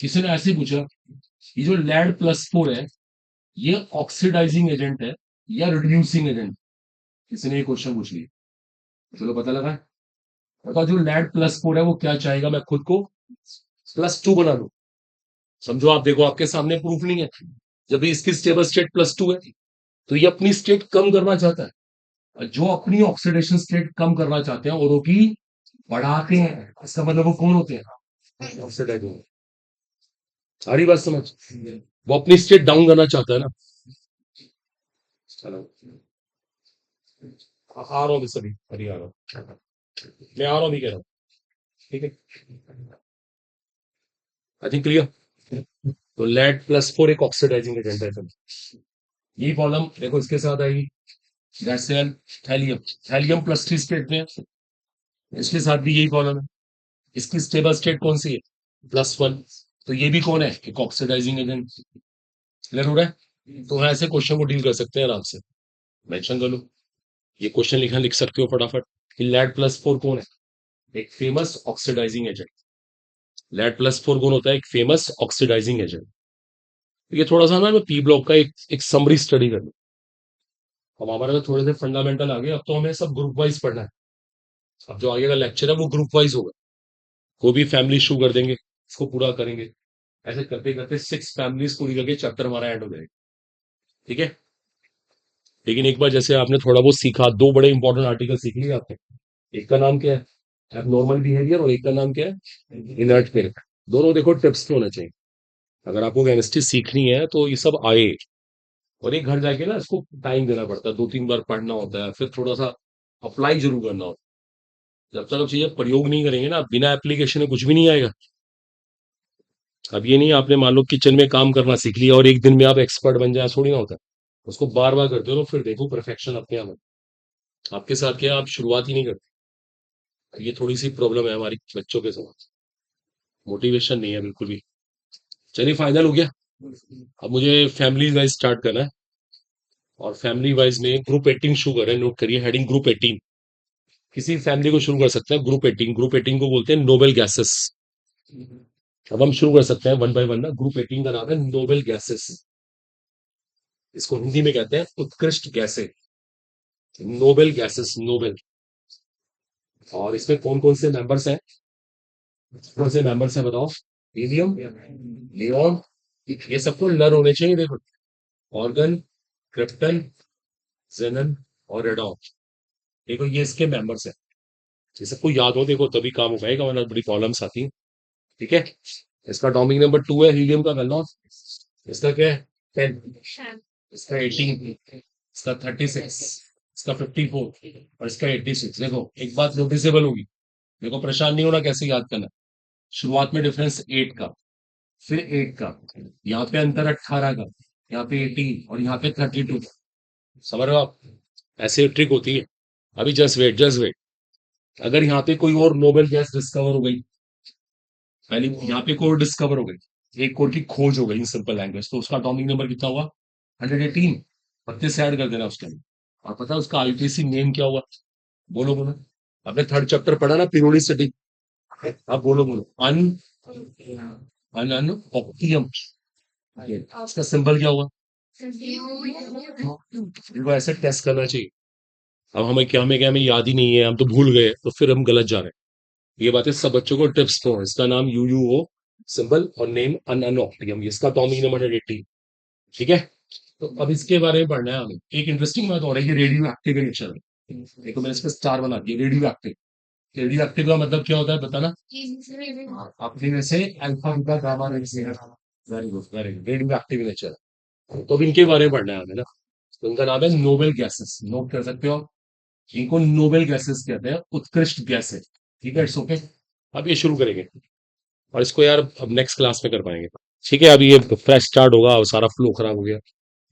किसी ने ऐसे पूछा, ये जो लैड +4 है, ये ऑक्सीडाइजिंग एजेंट है या रिड्यूसिंग एजेंट? किसी ने ये क्वेश्चन पूछ लिया। चलो पता लगा। बताओ जो लैड +4 है वो क्या चाहेगा, मैं खुद को +2 बना लूं। समझो आप, देखो आपके सामने प्रूफ नहीं है। जब भी इसकी स्टेबल स्टेट +2 है, तो ये अपनी स्टेट कम करना चाहता है, और जो अपनी ऑक्सीडेशन स्टेट कम करना चाहते हैं औरों की बढ़ाते हैं। इसका मतलब वो कौन होते हैं? ऑक्सीडाइजिंग। सारी बात समझ? वो अपनी स्टेट डाउन करना चाहता है ना। चलो आ रहा हूँ सभी, अभी आ रहा हूँ, मैं आ रहा हूँ भी कह रहा हूँ। ठीक है, आई थिंक क्लियर। तो लेड +4 एक ऑक्सीडाइजिंग एजेंट है फिर। यही प्रॉब्लम देखो इसके साथ आएगी, जैसे थैलियम, थैलियम +3 स्टेट में है, इसके साथ भी यही प्रॉब्लम है। इसकी स्टेबल स्टेट कौन सी है? +1। तो ये भी कौन है? एक ऑक्सीडाइजिंग एजेंट। क्लियर हो रहा है? तो हाँ, ऐसे क्वेश्चन को डील कर सकते हैं आराम से। मेंशन कर लो, ये क्वेश्चन लिखना लिख सकते हो फटाफट कि लेड +4 कौन है? एक फेमस ऑक्सीडाइजिंग एजेंट। लेड +4 कौन होता है? एक फेमस ऑक्सीडाइजिंग एजेंट। ये थोड़ा सा ना मैं पी ब्लॉक का एक समरी स्टडी कर लूं। अब हमारे तो थोड़े से फंडामेंटल आ गए, अब तो हमें सब ग्रुप वाइज पढ़ना है। अब जो आगे का लेक्चर है वो ग्रुप वाइज होगा, कोई भी फैमिली शुरू कर देंगे, इसको पूरा करेंगे। ऐसे करते करते 6 फैमिलीज पूरी करके चैप्टर हमारा एंड हो जाएगा। ठीक है। लेकिन एक बार जैसे आपने थोड़ा बहुत सीखा, दो बड़े इंपॉर्टेंट आर्टिकल सीख लिए आपने। एक का नाम क्या है, एबनॉर्मल बिहेवियर, और एक का नाम क्या है, इनर्ट पेरेंट। दोनों देखो टिप्स पे होने चाहिए। अगर आपको केमिस्ट्री सीखनी है तो ये सब आए, और एक घर जाके ना इसको टाइम देना पड़ता है, 2-3 बार पढ़ना होता है, फिर थोड़ा सा अप्लाई जरूर करना होता है। जब तक आप चीजें प्रयोग नहीं करेंगे ना, बिना एप्लीकेशन में कुछ भी नहीं आएगा। अब ये नहीं आपने मान लो किचन में काम करना सीख लिया और एक दिन में आप एक्सपर्ट बन जाए, थोड़ी ना होता है। उसको बार बार करते हो तो फिर देखो परफेक्शन अपने आप। आपके साथ क्या, आप शुरुआत ही नहीं करते। ये थोड़ी सी प्रॉब्लम है हमारी बच्चों के साथ, मोटिवेशन नहीं है बिल्कुल भी। चलिए फाइनल हो गया। अब मुझे फैमिली वाइज स्टार्ट करना है, और फैमिली वाइज में ग्रुप 18 शुरू करें, नोट करिए हेडिंग ग्रुप 18। किसी फैमिली को शुरू कर सकते हैं ग्रुप 18। ग्रुप 18 को बोलते हैं नोबेल गैसेस। अब हम शुरू कर सकते हैं वन बाय वन ना। ग्रुप 18 का नाम है नोबेल गैसेस। इसको हिंदी में कहते हैं उत्कृष्ट गैसें। Noble gases, Nobel. और इसमें कौन कौन से मेंबर्स हैं, कौन से मेंबर्स हैं बताओ। हीलियम, नियॉन, ये सबको लर होने चाहिए देखो। ऑर्गन, क्रिप्टन, जेनन और रेडॉन। देखो ये इसके मेंबर्स हैं। ये सबको याद हो देखो, तभी काम हो पाएगा, वरना बड़ी प्रॉब्लम्स आती हैं। ठीक है। इसका टॉपिक नंबर 2 है हीलियम का वेलनॉन। इसका क्या है, 10। इसका 18। इसका 36। इसका 54। और इसका 86। देखो एक बात नोटिसेबल होगी, देखो परेशान नहीं होना कैसे याद करना। शुरुआत में डिफरेंस 8 का, फिर 8 का, यहाँ पे अंतर 18 का, यहाँ पे 18 और यहाँ पे 32। समझ रहे हो आप, ऐसे ट्रिक होती है। अभी जस्ट वेट, जस्ट वेट। अगर यहाँ पे कोई और नोबेल गैस डिस्कवर हो गई, पहले यहाँ पे कोर डिस्कवर हो गई, एक कोर की खोज हो गई इन सिंपल लैंग्वेज, तो उसका अटॉमिक नंबर कितना हुआ, 118। 32 से ऐड कर देना उसके अंदर। और पता है उसका आईटीसी नेम क्या हुआ, बोलो बोलो। आपने थर्ड चैप्टर पढ़ा ना, पीरियोडिसिटी। आप बोलो बोलो, अन अन अन ऑक्टियम। उसका सिंबल क्या हुआ। इनको ऐसे टेस्ट करना चाहिए। अब हमें याद ही नहीं है, हम तो भूल गए, तो फिर हम गलत जा रहे हैं। ये बातें सब बच्चों को टिप्स दो। इसका नाम UUO सिंबल, और नेम अन अन ऑक्टियम। इसका टॉमिक नंबर है 80। ठीक है। तो अब इसके बारे में पढ़ना है हमें। एक इंटरेस्टिंग बात हो रही है, रेडियो एक्टिव नेचर है। देखो मैंने इस पर स्टार बना दिया, रेडियो एक्टिव। रेडियो एक्टिव का मतलब क्या होता है बताना। अपने में से alpha beta gamma radiation. Very good, very good, radio active nature. तो अब इनके बारे में पढ़ना है हमें ना। तो इनका नाम है नोबेल गैसेस, नोट कर सकते हो। इनको नोबेल गैसेस कहते हैं, उत्कृष्ट गैसें। ठीक है, इट्स ओके। अब ये शुरू करेंगे, और इसको यार अब नेक्स्ट क्लास में कर पाएंगे। ठीक है, अभी ये फ्रेश स्टार्ट होगा और सारा फ्लो खराब हो गया,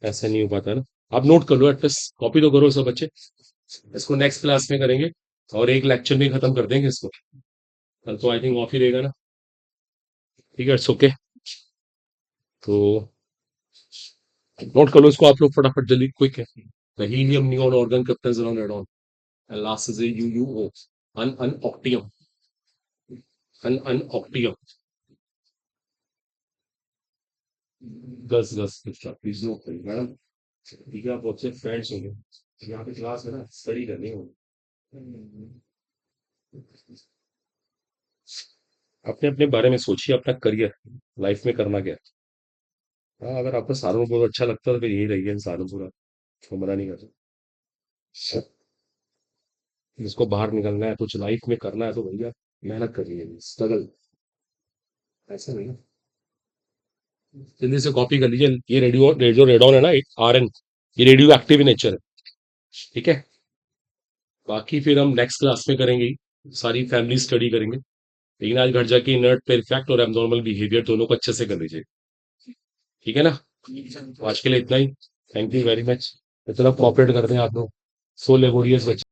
ऐसा नहीं हो पाता ना। आप नोट कर लो, एटलीस्ट कॉपी तो करो सब बच्चे। इसको नेक्स्ट क्लास में करेंगे, और एक लेक्चर में खत्म कर देंगे इसको। कल तो आई थिंक ऑफ ही रहेगा ना। ठीक है, इट्स ओके। तो नोट कर लो इसको आप लोग फटाफट, जल्दी, क्विक है। The helium neon argon krypton around radon, and last is a UUO, an octium, an octium। Guess guess please no madam. ठीक है, आप बहुत फ्रेंड्स होंगे यहाँ पे, क्लास में ना स्टडी करनी होगी। अपने अपने बारे में सोचिए, अपना करियर लाइफ में करना क्या है। हाँ, अगर आपको सहारनपुर बहुत अच्छा लगता है तो फिर यही रहिए सहारनपुर। तो मना नहीं कर सकते। जिसको बाहर निकलना है, कुछ लाइफ में करना है, तो भैया मेहनत करिए, स्ट्रगल। ऐसा नहीं। जल्दी से कॉपी कर लीजिए। ये रेडियो रेडियो रेडॉन है ना, RN, ये रेडियो एक्टिव नेचर है। ठीक है। बाकी फिर हम नेक्स्ट क्लास में करेंगे, सारी फैमिली स्टडी करेंगे। लेकिन आज घर जाके इनर्ट पे इफेक्ट और एब्नॉर्मल बिहेवियर दोनों को अच्छे से कर लीजिए। ठीक है ना। तो आज के लिए इतना ही। Thank you very much. इतना कॉपरेट करते हैं आप लोग, सो लेबोरियस बच्चे।